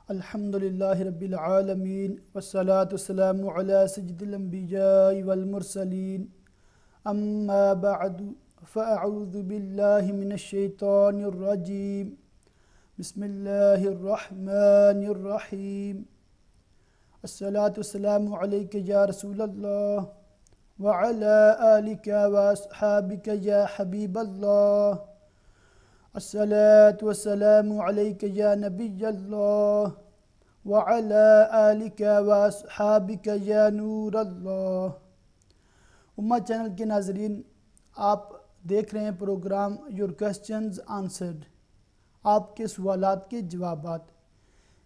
الحمدللہ رب العالمین والصلاة والسلام علی سید الانبیاء والمرسلین اما بعد فاعوذ باللہ من الشیطان الرجیم بسم اللہ الرحمن الرحیم الصلاة والسلام علیک یا رسول اللہ وعلی آلک واصحابک یا حبیب اللہ الصلاة والسلام علیک یا نبی اللہ وعلی آلک واصحابک یا نور اللہ۔ امہ چینل کے ناظرین، آپ دیکھ رہے ہیں پروگرام یور کوسچنز آنسرڈ، آپ کے سوالات کے جوابات۔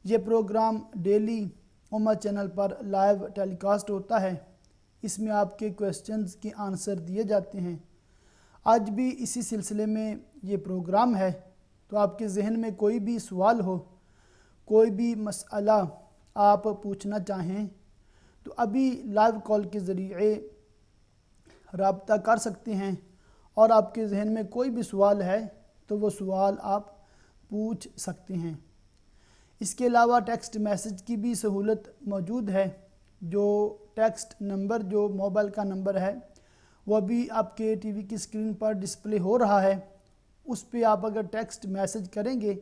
یہ پروگرام ڈیلی امہ چینل پر لائیو ٹیلی کاسٹ ہوتا ہے۔ اس میں آپ کے کوسچنز کے آنسر دیے جاتے ہیں۔ آج بھی اسی سلسلے میں یہ پروگرام ہے، تو آپ کے ذہن میں کوئی بھی سوال ہو، کوئی بھی مسئلہ آپ پوچھنا چاہیں تو ابھی لائیو کال کے ذریعے رابطہ کر سکتے ہیں، اور آپ کے ذہن میں کوئی بھی سوال ہے تو وہ سوال آپ پوچھ سکتے ہیں۔ اس کے علاوہ ٹیکسٹ میسج کی بھی سہولت موجود ہے۔ جو ٹیکسٹ نمبر، جو موبائل کا نمبر ہے، وہ بھی آپ کے ٹی وی کی اسکرین پر ڈسپلے ہو رہا ہے۔ اس پہ آپ اگر ٹیکسٹ میسج کریں گے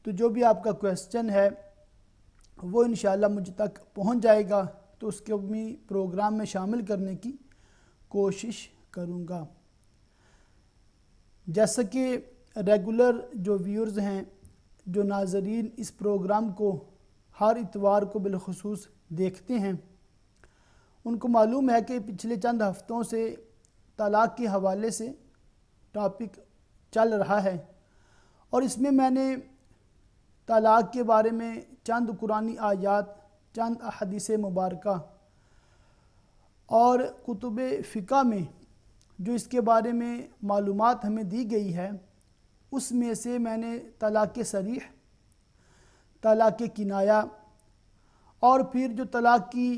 تو جو بھی آپ کا کویسچن ہے وہ انشاءاللہ مجھ تک پہنچ جائے گا، تو اس کو بھی پروگرام میں شامل کرنے کی کوشش کروں گا۔ جیسا کہ ریگولر جو ویورز ہیں، جو ناظرین اس پروگرام کو ہر اتوار کو بالخصوص دیکھتے ہیں، ان کو معلوم ہے کہ پچھلے چند ہفتوں سے طلاق کے حوالے سے ٹاپک چل رہا ہے، اور اس میں نے طلاق کے بارے میں چند قرآنی آیات، چند احادیث مبارکہ اور کتب فقہ میں جو اس کے بارے میں معلومات ہمیں دی گئی ہے، اس میں سے میں نے طلاق صریح، طلاق کنایہ، اور پھر جو طلاق کی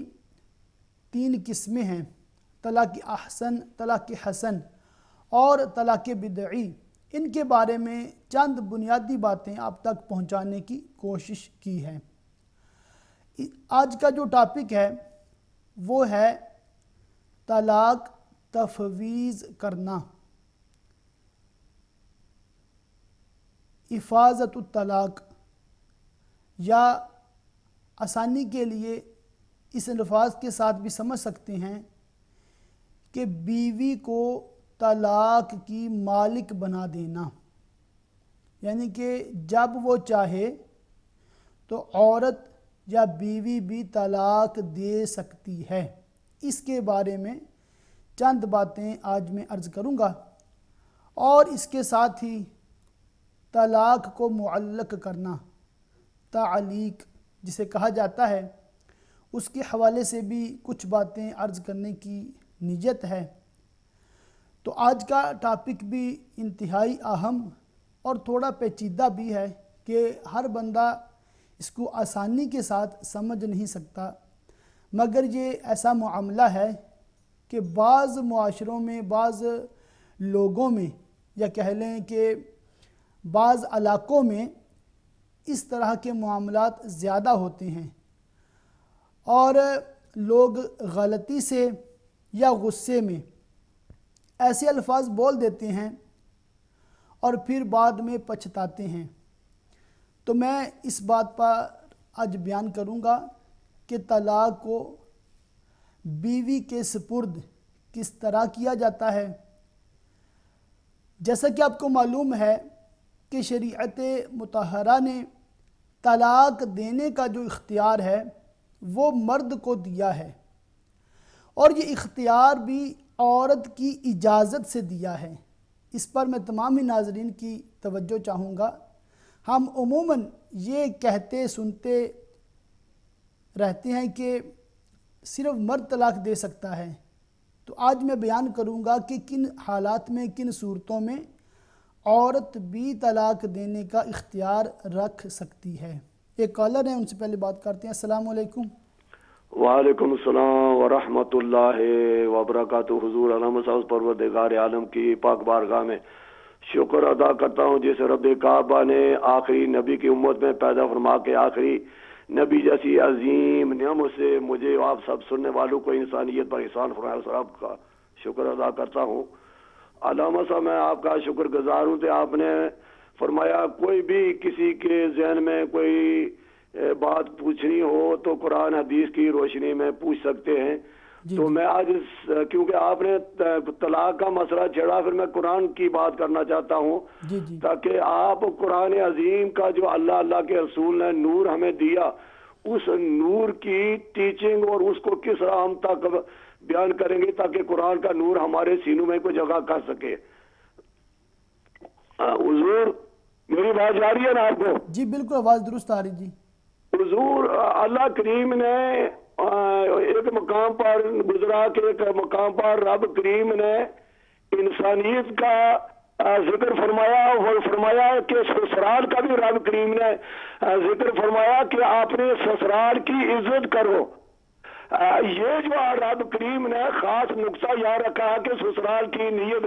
3 قسمیں ہیں، طلاق احسن، طلاق حسن اور طلاق بدعی، ان کے بارے میں چند بنیادی باتیں آپ تک پہنچانے کی کوشش کی ہے۔ آج کا جو ٹاپک ہے وہ ہے طلاق تفویض کرنا، افاضت الطلاق، یا آسانی کے لیے اس الفاظ کے ساتھ بھی سمجھ سکتے ہیں کہ بیوی کو طلاق کی مالک بنا دینا، یعنی کہ جب وہ چاہے تو عورت یا بیوی بھی طلاق دے سکتی ہے۔ اس کے بارے میں چند باتیں آج میں عرض کروں گا، اور اس کے ساتھ ہی طلاق کو معلق کرنا، تعلیق جسے کہا جاتا ہے، اس کے حوالے سے بھی کچھ باتیں عرض کرنے کی نیت ہے۔ تو آج کا ٹاپک بھی انتہائی اہم اور تھوڑا پیچیدہ بھی ہے کہ ہر بندہ اس کو آسانی کے ساتھ سمجھ نہیں سکتا، مگر یہ ایسا معاملہ ہے کہ بعض معاشروں میں، بعض لوگوں میں، یا کہہ لیں کہ بعض علاقوں میں اس طرح کے معاملات زیادہ ہوتے ہیں، اور لوگ غلطی سے یا غصے میں ایسے الفاظ بول دیتے ہیں اور پھر بعد میں پچھتاتے ہیں۔ تو میں اس بات پر آج بیان کروں گا کہ طلاق کو بیوی کے سپرد کس طرح کیا جاتا ہے۔ جیسا کہ آپ کو معلوم ہے کہ شریعت مطہرہ نے طلاق دینے کا جو اختیار ہے وہ مرد کو دیا ہے، اور یہ اختیار بھی عورت کی اجازت سے دیا ہے۔ اس پر میں تمام ہی ناظرین کی توجہ چاہوں گا۔ ہم عموماً یہ کہتے سنتے رہتے ہیں کہ صرف مرد طلاق دے سکتا ہے، تو آج میں بیان کروں گا کہ کن حالات میں، کن صورتوں میں عورت بھی طلاق دینے کا اختیار رکھ سکتی ہے۔ ایک کالر ہے، ان سے پہلے بات کرتے ہیں۔ السلام علیکم۔ وعلیکم السلام ورحمۃ اللہ وبرکاتہ۔ حضور علامہ صاحب پروردگار عالم کی پاک بارگاہ میں شکر ادا کرتا ہوں، جس رب کعبہ نے آخری نبی کی امت میں پیدا فرما کے آخری نبی جیسی عظیم نعمت سے مجھے آپ سب سننے والوں کو انسانیت پر احسان فرمایا، اور آپ کا شکر ادا کرتا ہوں۔ علامہ صاحب میں آپ کا شکر گزار ہوں کہ آپ نے فرمایا کوئی بھی کسی کے ذہن میں کوئی بات پوچھنی ہو تو قرآن حدیث کی روشنی میں پوچھ سکتے ہیں۔ تو میں آج کیونکہ آپ نے طلاق کا مسئلہ چھیڑا، پھر میں قرآن کی بات کرنا چاہتا ہوں تاکہ آپ قرآن عظیم کا جو اللہ کے رسول نے نور ہمیں دیا، اس نور کی ٹیچنگ اور اس کو کس طرح ہم تک بیان کریں گے تاکہ قرآن کا نور ہمارے سینوں میں کوئی جگہ کر سکے۔ حضور میری بات جا رہی ہے نا آپ کو؟ جی بالکل آواز درست آ رہی جی۔ حضور اللہ کریم نے ایک مقام پر گزرا کہ ایک مقام پر رب کریم نے انسانیت کا ذکر فرمایا، اور فرمایا کہ سسرال کا بھی رب کریم نے ذکر فرمایا کہ آپ نے سسرال کی عزت کرو۔ یہ جو رب کریم نے خاص نقطہ یہاں رکھا کہ سسرال کی نیت،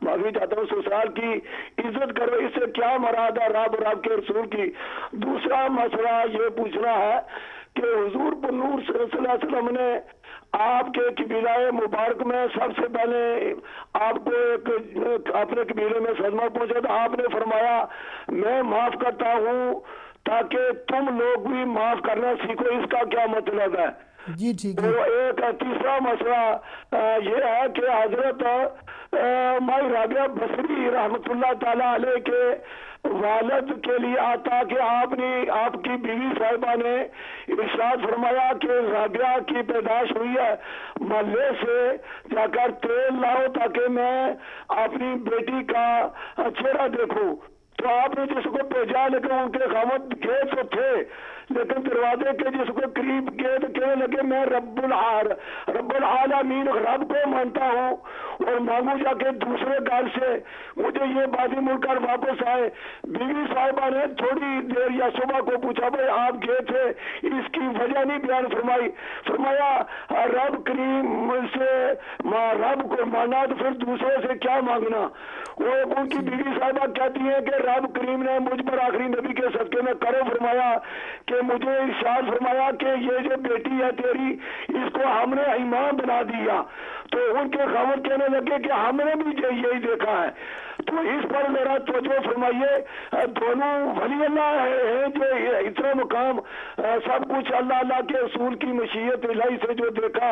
معافی چاہتا ہوں، سسرال کی عزت کرو، اس سے کیا مراد ہے رب کے رسول کی۔ دوسرا مسئلہ یہ پوچھنا ہے کہ حضور پر نور صلی اللہ علیہ وسلم نے آپ کے قبیلہ مبارک میں سب سے پہلے آپ کو ایک اپنے قبیلے میں صدمہ پہنچا تھا، آپ نے فرمایا میں معاف کرتا ہوں تاکہ تم لوگ بھی معاف کرنا سیکھو۔ اس کا کیا مطلب ہے؟ جی ٹھیک ہے۔ اور ایک تیسرا مسئلہ یہ ہے کہ حضرت مائی رابعہ بصری رحمۃ اللہ تعالی علیہ کے والد کے لیے آتا کہ آپ کی بیوی صاحبہ نے ارشاد فرمایا کہ رابعہ کی پیدائش ہوئی ہے، محلے سے جا کر تیل لاؤ تاکہ میں اپنی بیٹی کا چہرہ دیکھوں۔ تو آپ نے جس کو بھیجا، لیکن ان کے خاوند گئے تو تھے، لیکن دروازے کے جس کو قریب گئے تو کہنے لگے میں رب العالمین رب کو مانتا ہوں اور مانگوں جا کے دوسرے گھر سے، مجھے یہ بازی مل کر واپس آئے۔ بیوی صاحبہ نے تھوڑی دیر یا صبح کو پوچھا بھائی آپ گئے تھے، اس کی وجہ نہیں بیان فرمائی۔ فرمایا رب کریم سے رب کو مانا تو پھر دوسرے سے کیا مانگنا۔ وہ ان کی بیوی صاحبہ کہتی ہیں کہ رب کریم نے مجھ پر آخری نبی کے صدقے میں کرو فرمایا کہ مجھے ارشاد فرمایا کہ یہ جو بیٹی ہے تیری، اس کو ہم نے امام بنا دیا۔ تو ان کے خاوند کہنے لگے کہ ہم نے بھی یہی دیکھا ہے۔ تو اس پر میرا توجہ فرمائیے، دونوں ولی اللہ ہیں جو اتنا مقام سب کچھ اللہ کے رسول کی مشیت الہی سے جو دیکھا۔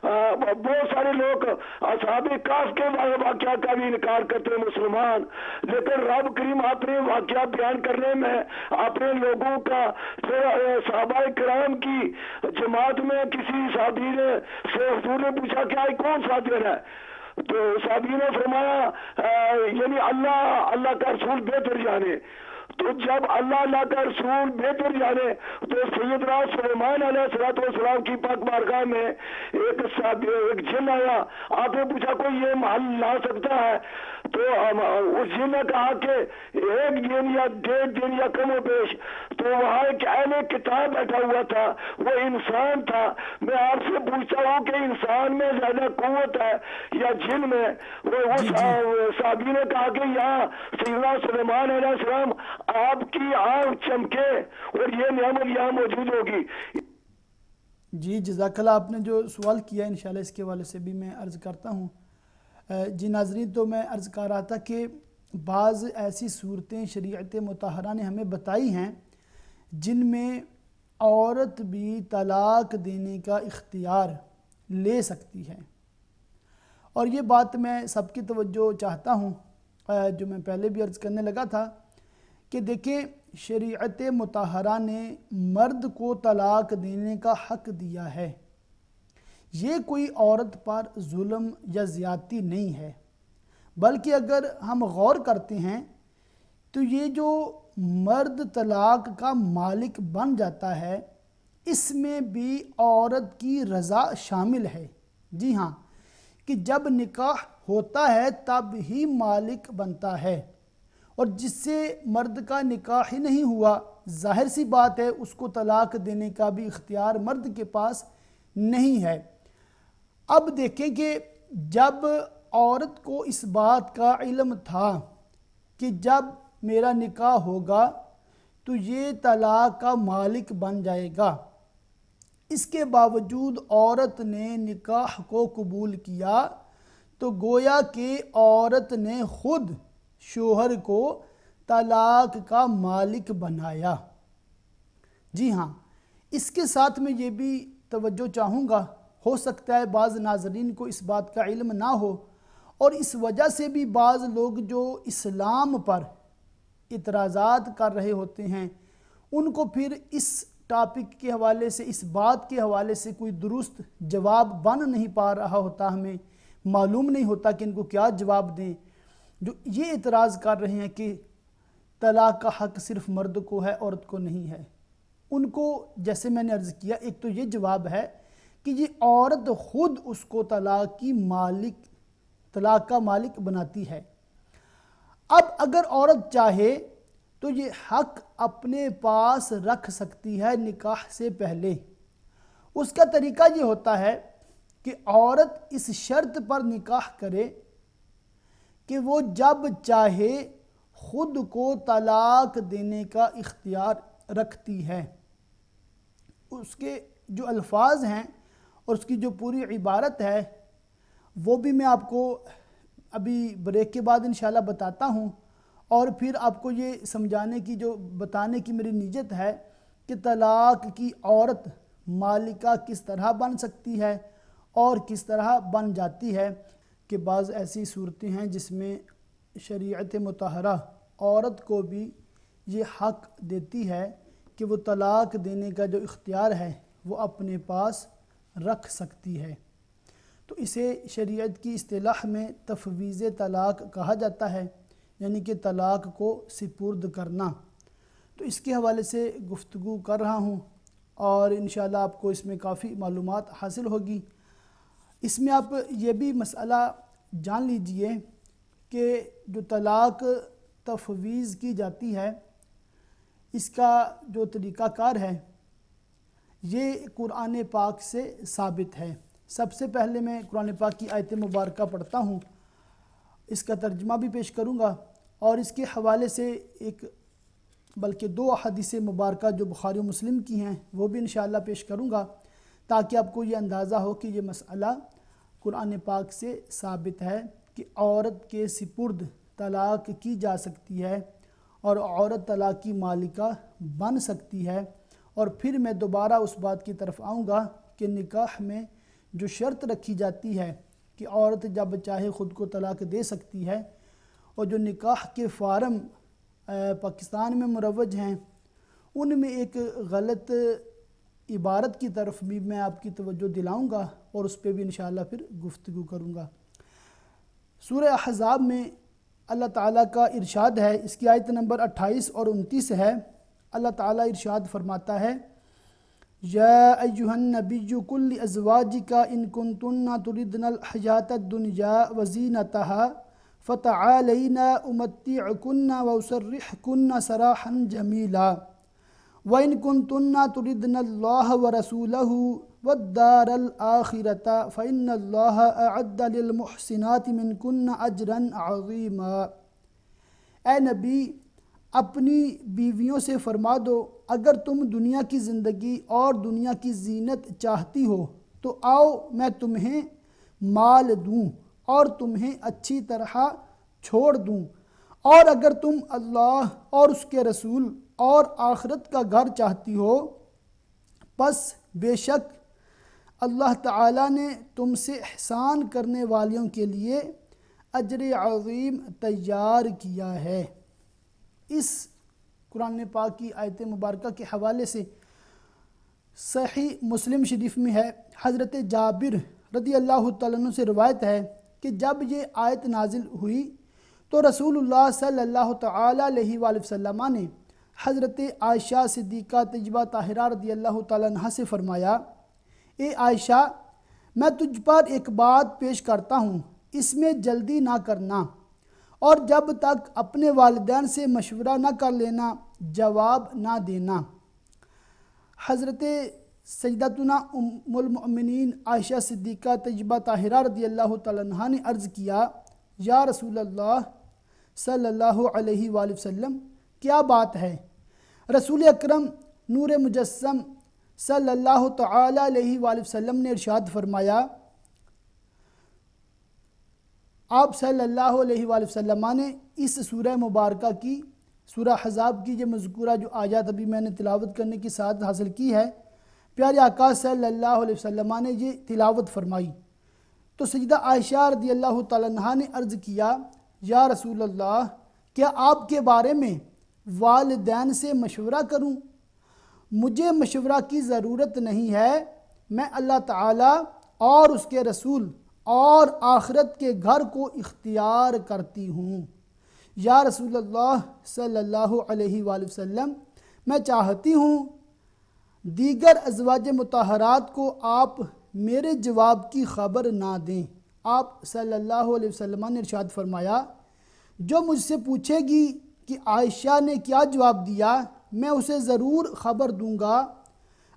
بہت سارے لوگ اصحاب کہف کے واقعہ کا بھی انکار کرتے ہیں مسلمان، لیکن رب کریم اپنے واقعہ بیان کرنے میں اپنے لوگوں کا، صحابہ کرام کی جماعت میں کسی صحابی نے سے حضور نے پوچھا کیا کون سا دن ہے؟ تو صحابی نے فرمایا یعنی اللہ کا رسول بہتر جانے۔ تو جب اللہ کا رسول بہتر جانے تو سیدنا سلیمان علیہ السلام کی پاک بارگاہ میں ایک جن آیا، آپ نے پوچھا کوئی یہ محل لا سکتا ہے؟ تو اس جن نے کہا کہ 1 دن یا 1.5 دن یا کم و بیش۔ تو وہاں ایک اہل کتاب بیٹھا ہوا تھا، وہ انسان تھا۔ میں آپ سے پوچھتا ہوں کہ انسان میں زیادہ قوت ہے یا جن میں؟ وہ صحابی نے کہا کہ یہاں سیدنا سلیمان علیہ السلام آپ کی آنکھ چمکے اور یہ نعمت یہاں موجود ہوگی۔ جی جزاک اللہ، آپ نے جو سوال کیا انشاءاللہ اس کے حوالے سے بھی میں عرض کرتا ہوں۔ جی ناظرین، تو میں عرض کر رہا تھا کہ بعض ایسی صورتیں شریعت مطہرہ نے ہمیں بتائی ہیں جن میں عورت بھی طلاق دینے کا اختیار لے سکتی ہے، اور یہ بات میں سب کی توجہ چاہتا ہوں، جو میں پہلے بھی عرض کرنے لگا تھا کہ دیکھیں شریعت مطہرہ نے مرد کو طلاق دینے کا حق دیا ہے۔ یہ کوئی عورت پر ظلم یا زیادتی نہیں ہے، بلکہ اگر ہم غور کرتے ہیں تو یہ جو مرد طلاق کا مالک بن جاتا ہے، اس میں بھی عورت کی رضا شامل ہے۔ جی ہاں، کہ جب نکاح ہوتا ہے تب ہی مالک بنتا ہے، اور جس سے مرد کا نکاح ہی نہیں ہوا، ظاہر سی بات ہے اس کو طلاق دینے کا بھی اختیار مرد کے پاس نہیں ہے۔ اب دیکھیں کہ جب عورت کو اس بات کا علم تھا کہ جب میرا نکاح ہوگا تو یہ طلاق کا مالک بن جائے گا۔ اس کے باوجود عورت نے نکاح کو قبول کیا تو گویا کہ عورت نے خود شوہر کو طلاق کا مالک بنایا۔ جی ہاں، اس کے ساتھ میں یہ بھی توجہ چاہوں گا، ہو سکتا ہے بعض ناظرین کو اس بات کا علم نہ ہو، اور اس وجہ سے بھی بعض لوگ جو اسلام پر اعتراضات کر رہے ہوتے ہیں ان کو پھر اس ٹاپک کے حوالے سے، اس بات کے حوالے سے کوئی درست جواب بن نہیں پا رہا ہوتا، ہمیں معلوم نہیں ہوتا کہ ان کو کیا جواب دیں۔ جو یہ اعتراض کر رہے ہیں کہ طلاق کا حق صرف مرد کو ہے، عورت کو نہیں ہے، ان کو جیسے میں نے عرض کیا، ایک تو یہ جواب ہے کہ یہ عورت خود اس کو طلاق کا مالک بناتی ہے۔ اب اگر عورت چاہے تو یہ حق اپنے پاس رکھ سکتی ہے نکاح سے پہلے۔ اس کا طریقہ یہ ہوتا ہے کہ عورت اس شرط پر نکاح کرے کہ وہ جب چاہے خود کو طلاق دینے کا اختیار رکھتی ہے۔ اس کے جو الفاظ ہیں اور اس کی جو پوری عبارت ہے وہ بھی میں آپ کو ابھی بریک کے بعد انشاءاللہ بتاتا ہوں، اور پھر آپ کو یہ سمجھانے کی بتانے کی میری نیت ہے کہ طلاق کی عورت مالکہ کس طرح بن سکتی ہے اور کس طرح بن جاتی ہے، کہ بعض ایسی صورتیں ہیں جس میں شریعت مطہرہ عورت کو بھی یہ حق دیتی ہے کہ وہ طلاق دینے کا جو اختیار ہے وہ اپنے پاس رکھ سکتی ہے۔ تو اسے شریعت کی اصطلاح میں تفویض طلاق کہا جاتا ہے، یعنی کہ طلاق کو سپرد کرنا۔ تو اس کے حوالے سے گفتگو کر رہا ہوں اور انشاءاللہ آپ کو اس میں کافی معلومات حاصل ہوگی۔ اس میں آپ یہ بھی مسئلہ جان لیجئے کہ جو طلاق تفویض کی جاتی ہے اس کا جو طریقہ کار ہے یہ قرآن پاک سے ثابت ہے۔ سب سے پہلے میں قرآن پاک کی آیت مبارکہ پڑھتا ہوں، اس کا ترجمہ بھی پیش کروں گا، اور اس کے حوالے سے بلکہ دو احادیث مبارکہ جو بخاری و مسلم کی ہیں وہ بھی انشاءاللہ پیش کروں گا، تاکہ آپ کو یہ اندازہ ہو کہ یہ مسئلہ قرآن پاک سے ثابت ہے کہ عورت کے سپرد طلاق کی جا سکتی ہے اور عورت طلاق کی مالکہ بن سکتی ہے۔ اور پھر میں دوبارہ اس بات کی طرف آؤں گا کہ نکاح میں جو شرط رکھی جاتی ہے کہ عورت جب چاہے خود کو طلاق دے سکتی ہے، اور جو نکاح کے فارم پاکستان میں مروج ہیں ان میں ایک غلط عبارت کی طرف بھی میں آپ کی توجہ دلاؤں گا اور اس پہ بھی انشاءاللہ پھر گفتگو کروں گا۔ سورہ احزاب میں اللہ تعالیٰ کا ارشاد ہے، اس کی آیت نمبر 28 اور 29 ہے۔ اللہ تعالیٰ ارشاد فرماتا ہے، یا ایہا النبی قل لازواجک ان کنتن تردن الحیاۃ الدنیا وزینتہا فتعالین امتعکن واسرحکن سراحا جمیلا وَإِن كُنتُنَّ تُرِدْنَ اللَّهَ وَرَسُولَهُ وَالدَّارَ الْآخِرَةَ فَإِنَّ اللَّهَ أَعَدَّ لِلْمُحْسِنَاتِ مِنْكُنَّ أَجْرًا عَظِيمًا۔ اے نبی اپنی بیویوں سے فرما دو، اگر تم دنیا کی زندگی اور دنیا کی زینت چاہتی ہو تو آؤ میں تمہیں مال دوں اور تمہیں اچھی طرح چھوڑ دوں، اور اگر تم اللہ اور اس کے رسول اور آخرت کا گھر چاہتی ہو پس بے شک اللہ تعالیٰ نے تم سے احسان کرنے والیوں کے لیے اجر عظیم تیار کیا ہے۔ اس قرآن پاک کی آیت مبارکہ کے حوالے سے صحیح مسلم شریف میں ہے، حضرت جابر رضی اللہ تعالیٰ عنہ سے روایت ہے کہ جب یہ آیت نازل ہوئی تو رسول اللہ صلی اللہ تعالیٰ علیہ وآلہ وسلم نے حضرت عائشہ صدیقہ طیبہ طاہرہ رضی اللہ تعالیٰ عنہ سے فرمایا، اے عائشہ میں تجھ پر ایک بات پیش کرتا ہوں، اس میں جلدی نہ کرنا اور جب تک اپنے والدین سے مشورہ نہ کر لینا جواب نہ دینا۔ حضرت سیدتنا ام المؤمنین عائشہ صدیقہ طیبہ طاہرہ رضی اللہ تعالیٰ عنہ نے عرض کیا، یا رسول اللہ صلی اللہ علیہ وآلہ وسلم کیا بات ہے؟ رسول اکرم نور مجسم صلی اللہ تعالی علیہ وآلہ وسلم نے ارشاد فرمایا، آپ صلی اللہ علیہ وآلہ وسلم نے اس سورہ مبارکہ کی، سورہ احزاب کی یہ مذکورہ جو آیات ابھی میں نے تلاوت کرنے کی سعادت حاصل کی ہے، پیارے آقا صلی اللہ علیہ وسلم نے یہ تلاوت فرمائی تو سیدہ عائشہ رضی اللہ تعالیٰ عنہا نے عرض کیا، یا رسول اللہ، کیا آپ کے بارے میں والدین سے مشورہ کروں؟ مجھے مشورہ کی ضرورت نہیں ہے، میں اللہ تعالیٰ اور اس کے رسول اور آخرت کے گھر کو اختیار کرتی ہوں۔ یا رسول اللہ صلی اللہ علیہ وآلہ وسلم، میں چاہتی ہوں دیگر ازواج مطہرات کو آپ میرے جواب کی خبر نہ دیں۔ آپ صلی اللہ علیہ وسلم نے ارشاد فرمایا، جو مجھ سے پوچھے گی کہ عائشہ نے کیا جواب دیا، میں اسے ضرور خبر دوں گا۔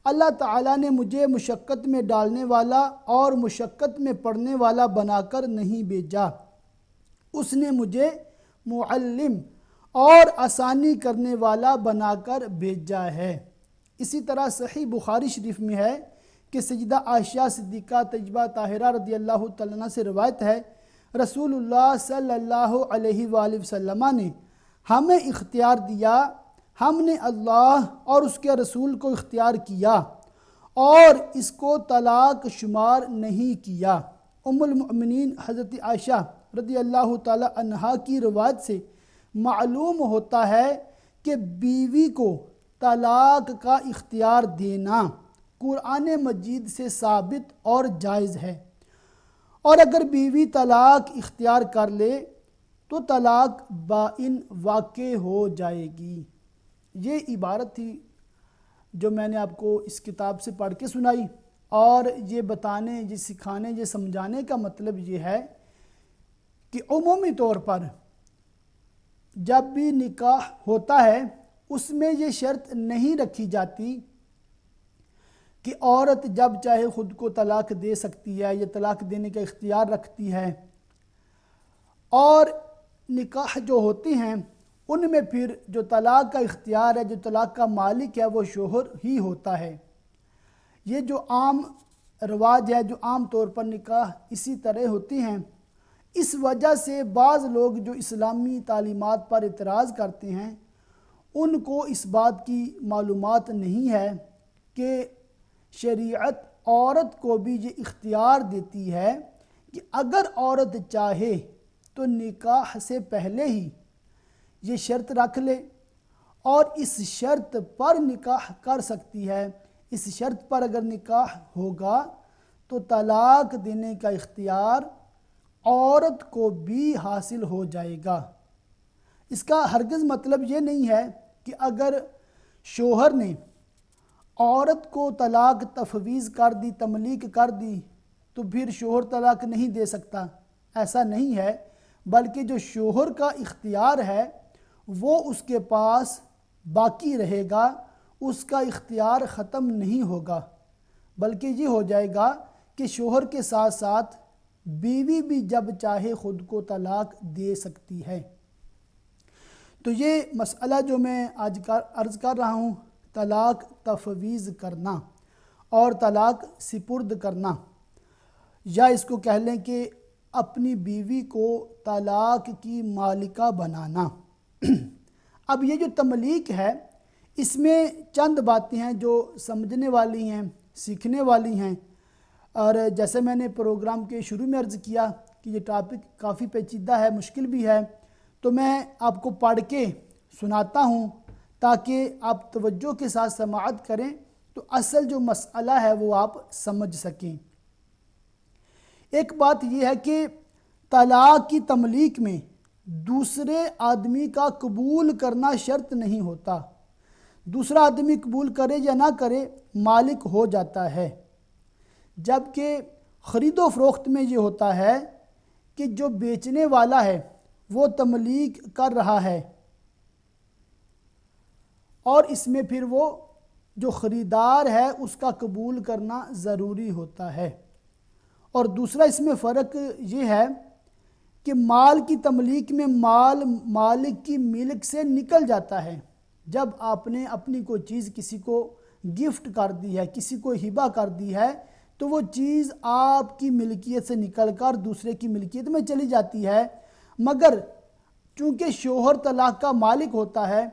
اللہ تعالیٰ نے مجھے مشقت میں ڈالنے والا اور مشقت میں پڑھنے والا بنا کر نہیں بھیجا، اس نے مجھے معلم اور آسانی کرنے والا بنا کر بھیجا ہے۔ اسی طرح صحیح بخاری شریف میں ہے کہ سیدہ عائشہ صدیقہ طیبہ طاہرہ رضی اللہ تعالیٰ عنہ سے روایت ہے، رسول اللہ صلی اللہ علیہ وآلہ وسلم نے ہمیں اختیار دیا، ہم نے اللہ اور اس کے رسول کو اختیار کیا اور اس کو طلاق شمار نہیں کیا۔ ام المؤمنین حضرت عائشہ رضی اللہ تعالی عنہا کی روایت سے معلوم ہوتا ہے کہ بیوی کو طلاق کا اختیار دینا قرآن مجید سے ثابت اور جائز ہے، اور اگر بیوی طلاق اختیار کر لے تو طلاق بائن واقع ہو جائے گی۔ یہ عبارت تھی جو میں نے آپ کو اس کتاب سے پڑھ کے سنائی، اور یہ بتانے، یہ سکھانے، یہ سمجھانے کا مطلب یہ ہے کہ عمومی طور پر جب بھی نکاح ہوتا ہے اس میں یہ شرط نہیں رکھی جاتی کہ عورت جب چاہے خود کو طلاق دے سکتی ہے یا طلاق دینے کا اختیار رکھتی ہے، اور نکاح جو ہوتے ہیں ان میں پھر جو طلاق کا اختیار ہے، جو طلاق کا مالک ہے، وہ شوہر ہی ہوتا ہے۔ یہ جو عام رواج ہے، جو عام طور پر نکاح اسی طرح ہوتے ہیں، اس وجہ سے بعض لوگ جو اسلامی تعلیمات پر اعتراض کرتے ہیں ان کو اس بات کی معلومات نہیں ہے کہ شریعت عورت کو بھی یہ اختیار دیتی ہے کہ اگر عورت چاہے تو نکاح سے پہلے ہی یہ شرط رکھ لے اور اس شرط پر نکاح کر سکتی ہے۔ اس شرط پر اگر نکاح ہوگا تو طلاق دینے کا اختیار عورت کو بھی حاصل ہو جائے گا۔ اس کا ہرگز مطلب یہ نہیں ہے کہ اگر شوہر نے عورت کو طلاق تفویض کر دی، تملیک کر دی، تو پھر شوہر طلاق نہیں دے سکتا، ایسا نہیں ہے، بلکہ جو شوہر کا اختیار ہے وہ اس کے پاس باقی رہے گا، اس کا اختیار ختم نہیں ہوگا، بلکہ یہ ہو جائے گا کہ شوہر کے ساتھ ساتھ بیوی بھی جب چاہے خود کو طلاق دے سکتی ہے۔ تو یہ مسئلہ جو میں آج عرض کر رہا ہوں، طلاق تفویض کرنا اور طلاق سپرد کرنا، یا اس کو کہہ لیں کہ اپنی بیوی کو طلاق کی مالکہ بنانا۔ اب یہ جو تملیک ہے اس میں چند باتیں ہیں جو سمجھنے والی ہیں، سیکھنے والی ہیں، اور جیسے میں نے پروگرام کے شروع میں عرض کیا کہ یہ ٹاپک کافی پیچیدہ ہے، مشکل بھی ہے، تو میں آپ کو پڑھ کے سناتا ہوں تاکہ آپ توجہ کے ساتھ سماعت کریں تو اصل جو مسئلہ ہے وہ آپ سمجھ سکیں۔ ایک بات یہ ہے کہ طلاق کی تملیک میں دوسرے آدمی کا قبول کرنا شرط نہیں ہوتا، دوسرا آدمی قبول کرے یا نہ کرے مالک ہو جاتا ہے، جبکہ خرید و فروخت میں یہ ہوتا ہے کہ جو بیچنے والا ہے وہ تملیک کر رہا ہے، اور اس میں پھر وہ جو خریدار ہے اس کا قبول کرنا ضروری ہوتا ہے۔ اور دوسرا اس میں فرق یہ ہے کہ مال کی تملیک میں مال مالک کی ملک سے نکل جاتا ہے، جب آپ نے اپنی کوئی چیز کسی کو گفٹ کر دی ہے، کسی کو ہبہ کر دی ہے، تو وہ چیز آپ کی ملکیت سے نکل کر دوسرے کی ملکیت میں چلی جاتی ہے، مگر چونکہ شوہر طلاق کا مالک ہوتا ہے،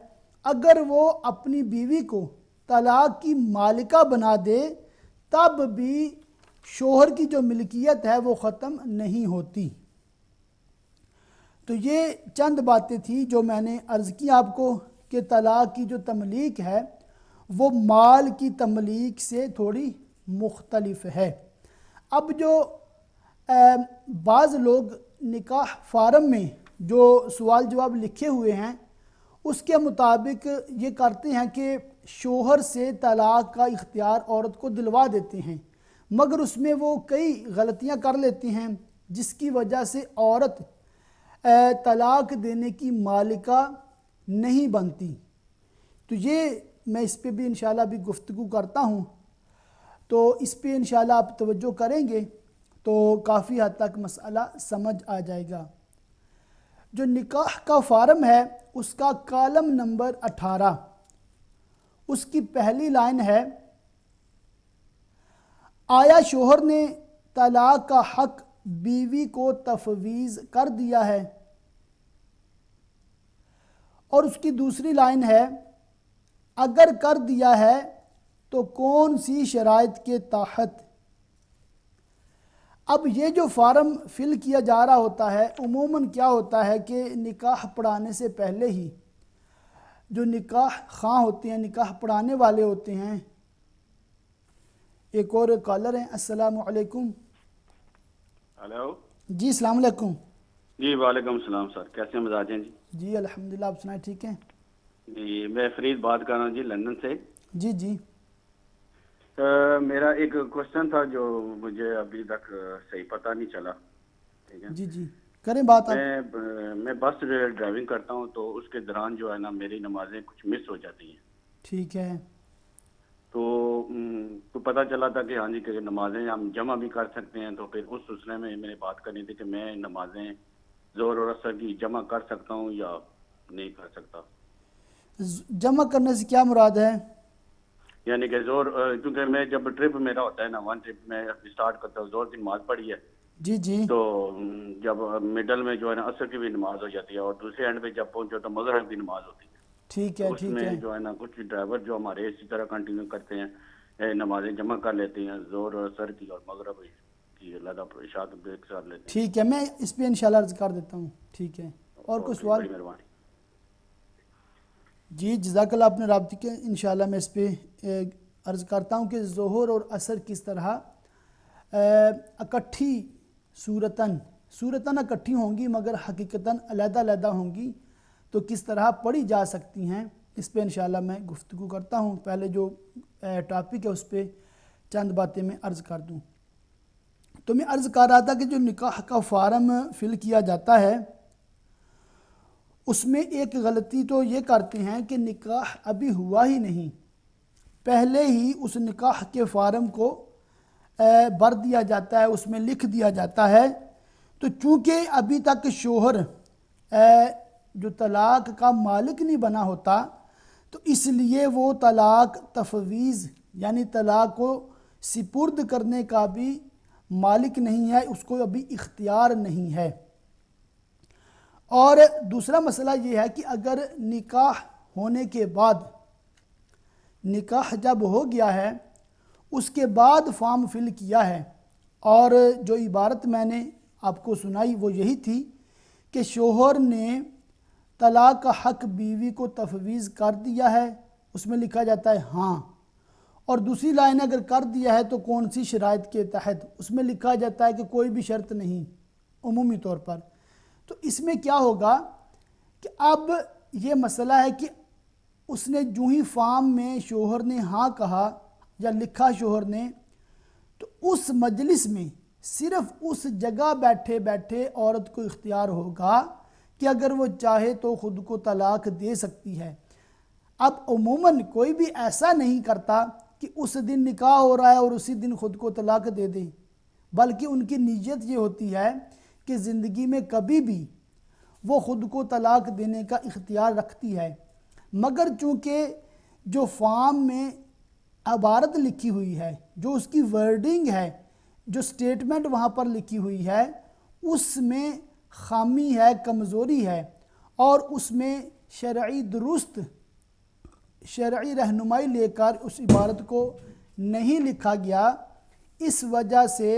اگر وہ اپنی بیوی کو طلاق کی مالکہ بنا دے تب بھی شوہر کی جو ملکیت ہے وہ ختم نہیں ہوتی۔ تو یہ چند باتیں تھیں جو میں نے عرض کی آپ کو کہ طلاق کی جو تملیک ہے وہ مال کی تملیک سے تھوڑی مختلف ہے۔ اب جو بعض لوگ نکاح فارم میں جو سوال جواب لکھے ہوئے ہیں اس کے مطابق یہ کرتے ہیں کہ شوہر سے طلاق کا اختیار عورت کو دلوا دیتے ہیں، مگر اس میں وہ کئی غلطیاں کر لیتے ہیں جس کی وجہ سے عورت طلاق دینے کی مالکہ نہیں بنتی۔ تو یہ میں اس پہ بھی انشاءاللہ بھی گفتگو کرتا ہوں، تو اس پہ انشاءاللہ آپ توجہ کریں گے تو کافی حد تک مسئلہ سمجھ آ جائے گا۔ جو نکاح کا فارم ہے اس کا کالم نمبر 18، اس کی پہلی لائن ہے، آیا شوہر نے طلاق کا حق بیوی کو تفویض کر دیا ہے؟ اور اس کی دوسری لائن ہے، اگر کر دیا ہے تو کون سی شرائط کے تحت؟ اب یہ جو فارم فل کیا جا رہا ہوتا ہے عموماً کیا ہوتا ہے کہ نکاح پڑھانے سے پہلے ہی جو نکاح خواں ہوتے ہیں، نکاح پڑھانے والے ہوتے ہیں۔ ایک اور کالر ہیں، السلام علیکم۔ ہلو جی السلام علیکم۔ جی وعلیکم السلام سر، کیسے ہیں مزاج ہیں جی؟ جی الحمدللہ، آپ سنائیں ٹھیک ہیں؟ جی میں فرید بات کر رہا ہوں جی لندن سے۔ جی جی میرا ایک کوشچن تھا جو مجھے ابھی تک صحیح پتہ نہیں چلا، ٹھیک ہے؟ جی جی کریں بات آپ۔ میں بس ڈرائیونگ کرتا ہوں تو اس کے دوران جو ہے نا میری نمازیں کچھ مس ہو جاتی ہیں۔ ٹھیک ہے۔ تو پتہ چلا تھا کہ ہاں جی کہ نمازیں ہم جمع بھی کر سکتے ہیں، تو پھر اس سلسلے میں میں نے بات کرنی تھی کہ میں نمازیں ظہر اور عصر کی جمع کر سکتا ہوں یا نہیں کر سکتا۔ جمع کرنے سے کیا مراد ہے؟ یعنی کہ زور، کیونکہ میں جب ٹرپ میرا ہوتا ہے نا، ون ٹرپ میں اسٹارٹ کرتا ہوں، زور کی نماز پڑھی ہے، جی جی تو جب مڈل میں جو ہے نا عصر کی بھی نماز ہو جاتی ہے، اور دوسرے اینڈ پہ جب پہنچو تو مغرب کی نماز ہوتی ہے۔ ٹھیک ہے اس ٹھیک میں ہے جو ہے نا کچھ ڈرائیور جو ہمارے اسی طرح کنٹینیو کرتے ہیں، نمازیں جمع کر لیتے ہیں، زور اور عصر کی اور مغرب کی علیحدہ عشاء ایک ساتھ لیتے ہیں۔ ٹھیک ہے، میں اس پہ انشاءاللہ عرض کر دیتا ہوں۔ ٹھیک ہے، اور کوئی سوال؟ بڑی مہربانی۔ جی جزاک اللہ، آپ نے رابطے کے انشاءاللہ میں اس پہ عرض کرتا ہوں کہ ظہر اور عصر کس طرح اکٹھی صورتاً اکٹھی ہوں گی مگر حقیقتاً علیحدہ علیحدہ ہوں گی، تو کس طرح پڑھی جا سکتی ہیں اس پہ انشاءاللہ میں گفتگو کرتا ہوں۔ پہلے جو ٹاپک ہے اس پہ چند باتیں میں عرض کر دوں۔ تو میں عرض کر رہا تھا کہ جو نکاح کا فارم فل کیا جاتا ہے اس میں ایک غلطی تو یہ کرتے ہیں کہ نکاح ابھی ہوا ہی نہیں، پہلے ہی اس نکاح کے فارم کو بھر دیا جاتا ہے، اس میں لکھ دیا جاتا ہے۔ تو چونکہ ابھی تک شوہر جو طلاق کا مالک نہیں بنا ہوتا، تو اس لیے وہ طلاق تفویض یعنی طلاق کو سپرد کرنے کا بھی مالک نہیں ہے، اس کو ابھی اختیار نہیں ہے۔ اور دوسرا مسئلہ یہ ہے کہ اگر نکاح ہونے کے بعد، نکاح جب ہو گیا ہے اس کے بعد فارم فل کیا ہے، اور جو عبارت میں نے آپ کو سنائی وہ یہی تھی کہ شوہر نے طلاق کا حق بیوی کو تفویض کر دیا ہے، اس میں لکھا جاتا ہے ہاں، اور دوسری لائن اگر کر دیا ہے تو کون سی شرائط کے تحت، اس میں لکھا جاتا ہے کہ کوئی بھی شرط نہیں عمومی طور پر۔ تو اس میں کیا ہوگا کہ اب یہ مسئلہ ہے کہ اس نے جو ہی فارم میں شوہر نے ہاں کہا یا لکھا شوہر نے، تو اس مجلس میں صرف اس جگہ بیٹھے بیٹھے عورت کو اختیار ہوگا کہ اگر وہ چاہے تو خود کو طلاق دے سکتی ہے۔ اب عموماً کوئی بھی ایسا نہیں کرتا کہ اس دن نکاح ہو رہا ہے اور اسی دن خود کو طلاق دے دے، بلکہ ان کی نیت یہ ہوتی ہے کہ زندگی میں کبھی بھی وہ خود کو طلاق دینے کا اختیار رکھتی ہے، مگر چونکہ جو فارم میں عبارت لکھی ہوئی ہے، جو اس کی ورڈنگ ہے، جو سٹیٹمنٹ وہاں پر لکھی ہوئی ہے، اس میں خامی ہے، کمزوری ہے، اور اس میں شرعی درست شرعی رہنمائی لے کر اس عبارت کو نہیں لکھا گیا، اس وجہ سے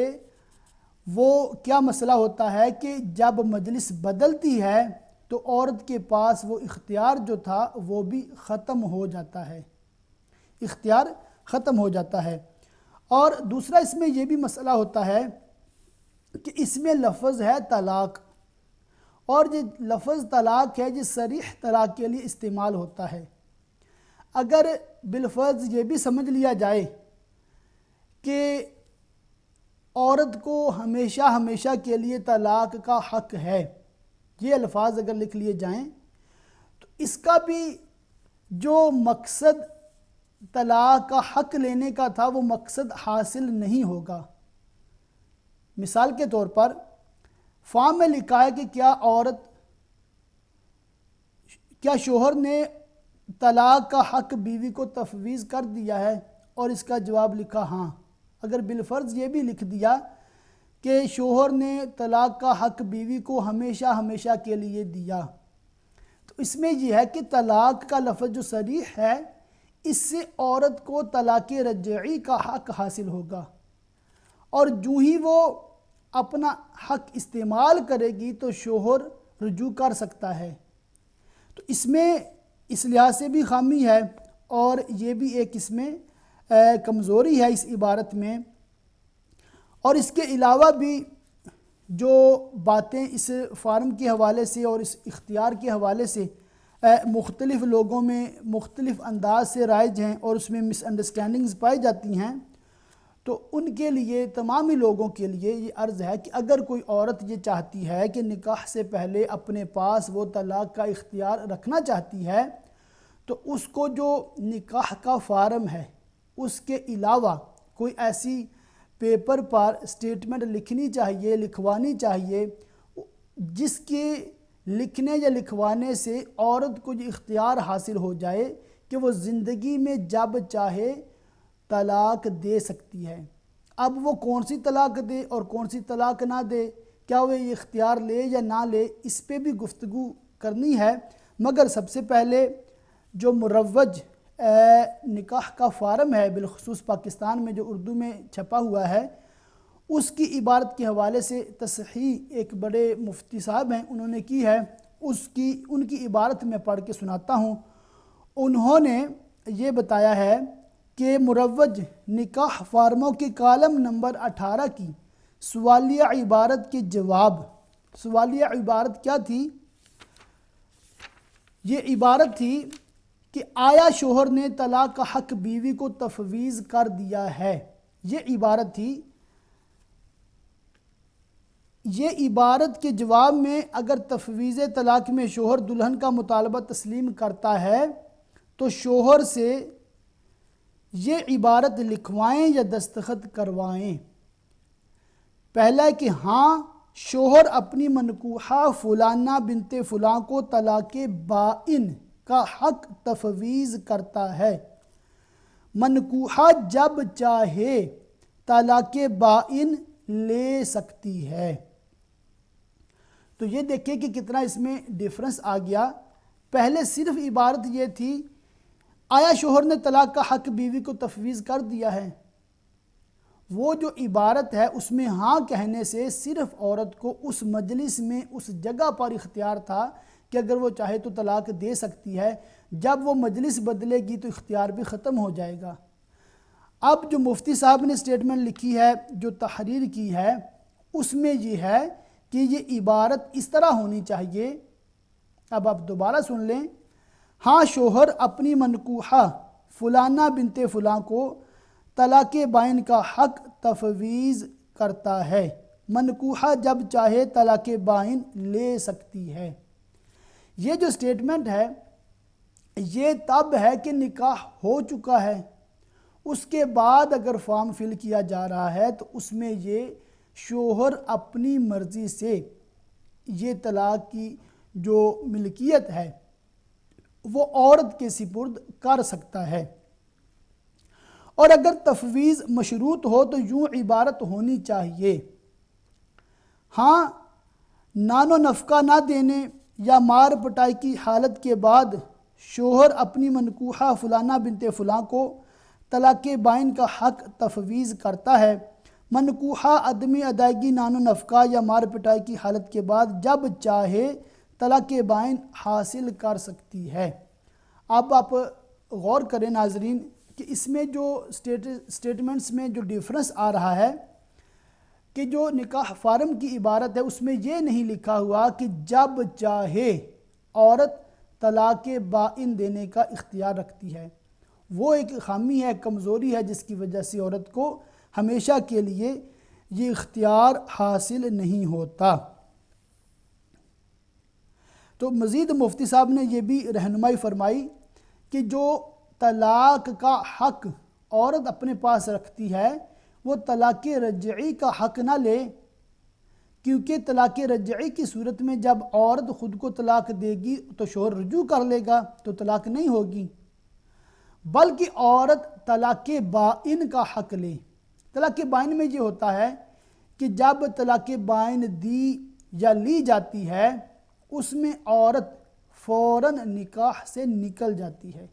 وہ کیا مسئلہ ہوتا ہے کہ جب مجلس بدلتی ہے تو عورت کے پاس وہ اختیار جو تھا وہ بھی ختم ہو جاتا ہے، اختیار ختم ہو جاتا ہے۔ اور دوسرا اس میں یہ بھی مسئلہ ہوتا ہے کہ اس میں لفظ ہے طلاق، اور یہ لفظ طلاق ہے، یہ صریح طلاق کے لیے استعمال ہوتا ہے۔ اگر بالفرض یہ بھی سمجھ لیا جائے کہ عورت کو ہمیشہ ہمیشہ کے لیے طلاق کا حق ہے، یہ الفاظ اگر لکھ لیے جائیں تو اس کا بھی جو مقصد طلاق کا حق لینے کا تھا وہ مقصد حاصل نہیں ہوگا۔ مثال کے طور پر فارم میں لکھا ہے کہ کیا شوہر نے طلاق کا حق بیوی کو تفویض کر دیا ہے، اور اس کا جواب لکھا ہاں۔ اگر بالفرض یہ بھی لکھ دیا کہ شوہر نے طلاق کا حق بیوی کو ہمیشہ ہمیشہ کے لیے دیا، تو اس میں یہ ہے کہ طلاق کا لفظ جو صریح ہے، اس سے عورت کو طلاق رجعی کا حق حاصل ہوگا، اور جو ہی وہ اپنا حق استعمال کرے گی تو شوہر رجوع کر سکتا ہے۔ تو اس میں اس لحاظ سے بھی خامی ہے، اور یہ بھی ایک اس میں کمزوری ہے اس عبارت میں۔ اور اس کے علاوہ بھی جو باتیں اس فارم کے حوالے سے اور اس اختیار کے حوالے سے مختلف لوگوں میں مختلف انداز سے رائج ہیں اور اس میں مس انڈرسٹینڈنگز پائی جاتی ہیں، تو ان کے لیے تمامی لوگوں کے لیے یہ عرض ہے کہ اگر کوئی عورت یہ چاہتی ہے کہ نکاح سے پہلے اپنے پاس وہ طلاق کا اختیار رکھنا چاہتی ہے، تو اس کو جو نکاح کا فارم ہے اس کے علاوہ کوئی ایسی پیپر پر سٹیٹمنٹ لکھنی چاہیے، لکھوانی چاہیے، جس کے لکھنے یا لکھوانے سے عورت کو یہ اختیار حاصل ہو جائے کہ وہ زندگی میں جب چاہے طلاق دے سکتی ہے۔ اب وہ کون سی طلاق دے اور کون سی طلاق نہ دے، کیا وہ یہ اختیار لے یا نہ لے، اس پہ بھی گفتگو کرنی ہے۔ مگر سب سے پہلے جو مروج نکاح کا فارم ہے، بالخصوص پاکستان میں جو اردو میں چھپا ہوا ہے، اس کی عبارت کے حوالے سے تصحیح ایک بڑے مفتی صاحب ہیں انہوں نے کی ہے، ان کی عبارت میں پڑھ کے سناتا ہوں۔ انہوں نے یہ بتایا ہے کہ مروج نکاح فارموں کے کالم نمبر 18 کی سوالیہ عبارت کے جواب، سوالیہ عبارت کیا تھی؟ یہ عبارت تھی کہ آیا شوہر نے طلاق کا حق بیوی کو تفویض کر دیا ہے، یہ عبارت تھی۔ یہ عبارت کے جواب میں اگر تفویض طلاق میں شوہر دلہن کا مطالبہ تسلیم کرتا ہے تو شوہر سے یہ عبارت لکھوائیں یا دستخط کروائیں۔ پہلا ہے کہ ہاں شوہر اپنی منکوحہ فلانہ بنت فلاں کو طلاق بائن کا حق تفویض کرتا ہے، منکوحہ جب چاہے طلاق بائن لے سکتی ہے۔ تو یہ دیکھیں کہ کتنا اس میں ڈیفرنس آ گیا۔ پہلے صرف عبارت یہ تھی آیا شوہر نے طلاق کا حق بیوی کو تفویض کر دیا ہے، وہ جو عبارت ہے اس میں ہاں کہنے سے صرف عورت کو اس مجلس میں اس جگہ پر اختیار تھا کہ اگر وہ چاہے تو طلاق دے سکتی ہے، جب وہ مجلس بدلے گی تو اختیار بھی ختم ہو جائے گا۔ اب جو مفتی صاحب نے سٹیٹمنٹ لکھی ہے، جو تحریر کی ہے، اس میں یہ ہے کہ یہ عبارت اس طرح ہونی چاہیے۔ اب آپ دوبارہ سن لیں، ہاں شوہر اپنی منکوحہ فلانہ بنت فلاں کو طلاق بائن کا حق تفویض کرتا ہے، منکوحہ جب چاہے طلاق بائن لے سکتی ہے۔ یہ جو سٹیٹمنٹ ہے یہ تب ہے کہ نکاح ہو چکا ہے، اس کے بعد اگر فارم فل کیا جا رہا ہے تو اس میں یہ شوہر اپنی مرضی سے یہ طلاق کی جو ملکیت ہے وہ عورت کے سپرد کر سکتا ہے۔ اور اگر تفویض مشروط ہو تو یوں عبارت ہونی چاہیے، ہاں نان و نفقہ نہ دینے یا مار پٹائی کی حالت کے بعد شوہر اپنی منکوحہ فلانہ بنت فلاں کو طلاق بائن کا حق تفویض کرتا ہے۔ منکوحہ عدمی ادائیگی نان و نفقہ یا مار پٹائی کی حالت کے بعد جب چاہے طلاق بائن حاصل کر سکتی ہے۔ اب آپ غور کریں ناظرین کہ اس میں جو سٹیٹمنٹس میں جو ڈیفرنس آ رہا ہے کہ جو نکاح فارم کی عبارت ہے اس میں یہ نہیں لکھا ہوا کہ جب چاہے عورت طلاق بائن دینے کا اختیار رکھتی ہے۔ وہ ایک خامی ہے، کمزوری ہے، جس کی وجہ سے عورت کو ہمیشہ کے لیے یہ اختیار حاصل نہیں ہوتا۔ تو مزید مفتی صاحب نے یہ بھی رہنمائی فرمائی کہ جو طلاق کا حق عورت اپنے پاس رکھتی ہے وہ طلاق رجعی کا حق نہ لے، کیونکہ طلاق رجعی کی صورت میں جب عورت خود کو طلاق دے گی تو شوہر رجوع کر لے گا تو طلاق نہیں ہوگی، بلکہ عورت طلاق بائن کا حق لے۔ طلاق بائن میں یہ ہوتا ہے کہ جب طلاق بائن دی یا لی جاتی ہے اس میں عورت فوراً نکاح سے نکل جاتی ہے۔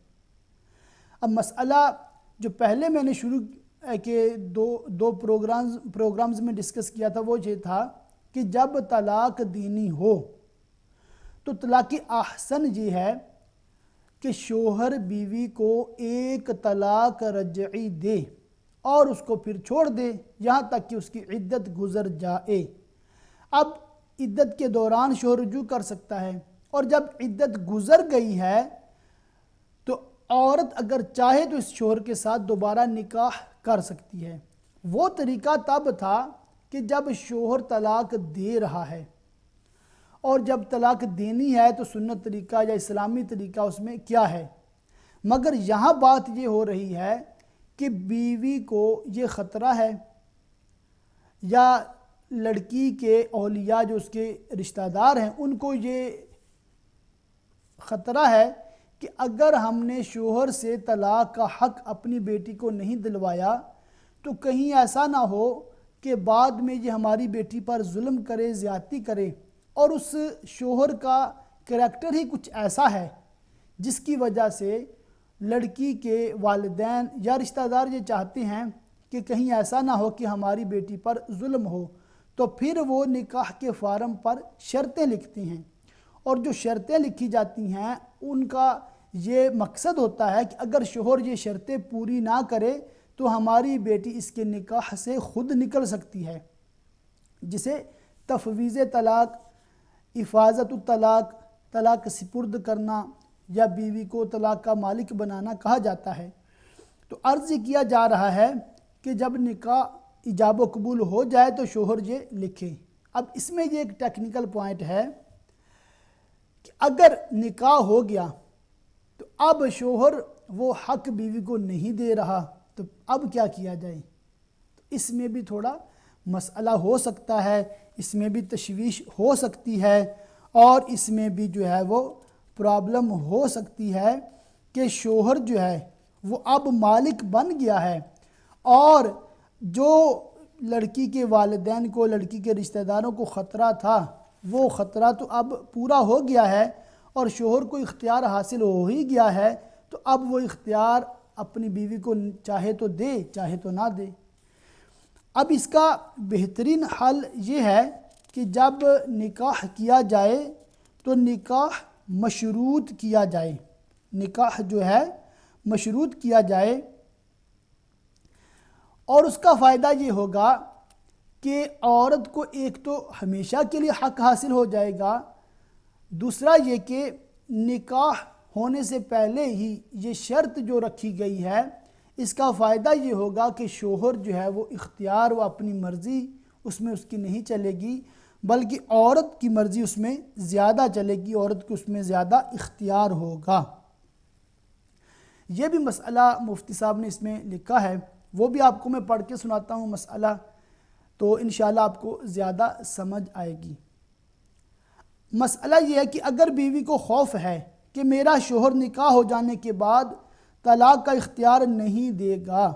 اب مسئلہ جو پہلے میں نے شروع کے دو پروگرامز میں ڈسکس کیا تھا وہ یہ تھا کہ جب طلاق دینی ہو تو طلاق احسن یہ ہے کہ شوہر بیوی کو ایک طلاق رجعی دے اور اس کو پھر چھوڑ دے یہاں تک کہ اس کی عدت گزر جائے۔ اب عدت کے دوران شوہر رجوع کر سکتا ہے، اور جب عدت گزر گئی ہے تو عورت اگر چاہے تو اس شوہر کے ساتھ دوبارہ نکاح کر سکتی ہے۔ وہ طریقہ تب تھا کہ جب شوہر طلاق دے رہا ہے، اور جب طلاق دینی ہے تو سنت طریقہ یا اسلامی طریقہ اس میں کیا ہے، مگر یہاں بات یہ ہو رہی ہے کہ بیوی کو یہ خطرہ ہے یا لڑکی کے اولیاء جو اس کے رشتہ دار ہیں ان کو یہ خطرہ ہے کہ اگر ہم نے شوہر سے طلاق کا حق اپنی بیٹی کو نہیں دلوایا تو کہیں ایسا نہ ہو کہ بعد میں یہ ہماری بیٹی پر ظلم کرے، زیادتی کرے، اور اس شوہر کا کریکٹر ہی کچھ ایسا ہے جس کی وجہ سے لڑکی کے والدین یا رشتہ دار یہ چاہتے ہیں کہ کہیں ایسا نہ ہو کہ ہماری بیٹی پر ظلم ہو، تو پھر وہ نکاح کے فارم پر شرطیں لکھتے ہیں، اور جو شرطیں لکھی جاتی ہیں ان کا یہ مقصد ہوتا ہے کہ اگر شوہر یہ شرطیں پوری نہ کرے تو ہماری بیٹی اس کے نکاح سے خود نکل سکتی ہے، جسے تفویض طلاق، افاظت الطلاق، طلاق سپرد کرنا یا بیوی کو طلاق کا مالک بنانا کہا جاتا ہے۔ تو عرض یہ کیا جا رہا ہے کہ جب نکاح ایجاب و قبول ہو جائے تو شوہر یہ لکھے۔ اب اس میں یہ ایک ٹیکنیکل پوائنٹ ہے کہ اگر نکاح ہو گیا تو اب شوہر وہ حق بیوی کو نہیں دے رہا تو اب کیا کیا جائے، تو اس میں بھی تھوڑا مسئلہ ہو سکتا ہے، اس میں بھی تشویش ہو سکتی ہے، اور اس میں بھی جو ہے وہ پرابلم ہو سکتی ہے کہ شوہر جو ہے وہ اب مالک بن گیا ہے، اور جو لڑکی کے والدین کو، لڑکی کے رشتہ داروں کو خطرہ تھا وہ خطرہ تو اب پورا ہو گیا ہے، اور شوہر کو اختیار حاصل ہو ہی گیا ہے، تو اب وہ اختیار اپنی بیوی کو چاہے تو دے چاہے تو نہ دے۔ اب اس کا بہترین حل یہ ہے کہ جب نکاح کیا جائے تو نکاح مشروط کیا جائے، نکاح جو ہے مشروط کیا جائے، اور اس کا فائدہ یہ ہوگا کہ عورت کو ایک تو ہمیشہ کے لیے حق حاصل ہو جائے گا، دوسرا یہ کہ نکاح ہونے سے پہلے ہی یہ شرط جو رکھی گئی ہے اس کا فائدہ یہ ہوگا کہ شوہر جو ہے وہ اختیار و اپنی مرضی اس میں اس کی نہیں چلے گی، بلکہ عورت کی مرضی اس میں زیادہ چلے گی، عورت کو اس میں زیادہ اختیار ہوگا۔ یہ بھی مسئلہ مفتی صاحب نے اس میں لکھا ہے، وہ بھی آپ کو میں پڑھ کے سناتا ہوں مسئلہ، تو انشاءاللہ آپ کو زیادہ سمجھ آئے گی۔ مسئلہ یہ ہے کہ اگر بیوی کو خوف ہے کہ میرا شوہر نکاح ہو جانے کے بعد طلاق کا اختیار نہیں دے گا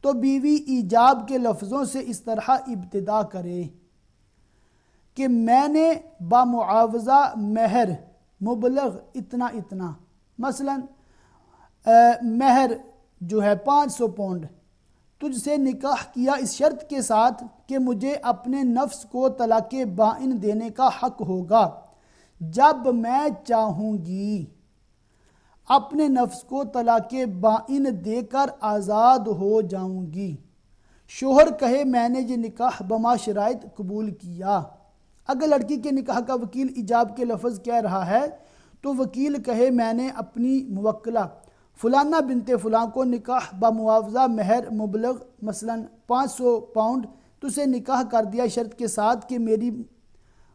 تو بیوی ایجاب کے لفظوں سے اس طرح ابتدا کرے کہ میں نے بمعاوضہ مہر مبلغ اتنا اتنا، مثلا مہر جو ہے 500 پاؤنڈ تجھ سے نکاح کیا اس شرط کے ساتھ کہ مجھے اپنے نفس کو طلاق بائن دینے کا حق ہوگا جب میں چاہوں گی، اپنے نفس کو طلاق بائن دے کر آزاد ہو جاؤں گی۔ شوہر کہے میں نے یہ نکاح بما شرائط قبول کیا۔ اگر لڑکی کے نکاح کا وکیل ایجاب کے لفظ کہہ رہا ہے تو وکیل کہے میں نے اپنی موکلہ فلانہ بنت فلاں کو نکاح بمعاوضہ مہر مبلغ مثلا 500 پاؤنڈ تجھے نکاح کر دیا شرط کے ساتھ کہ میری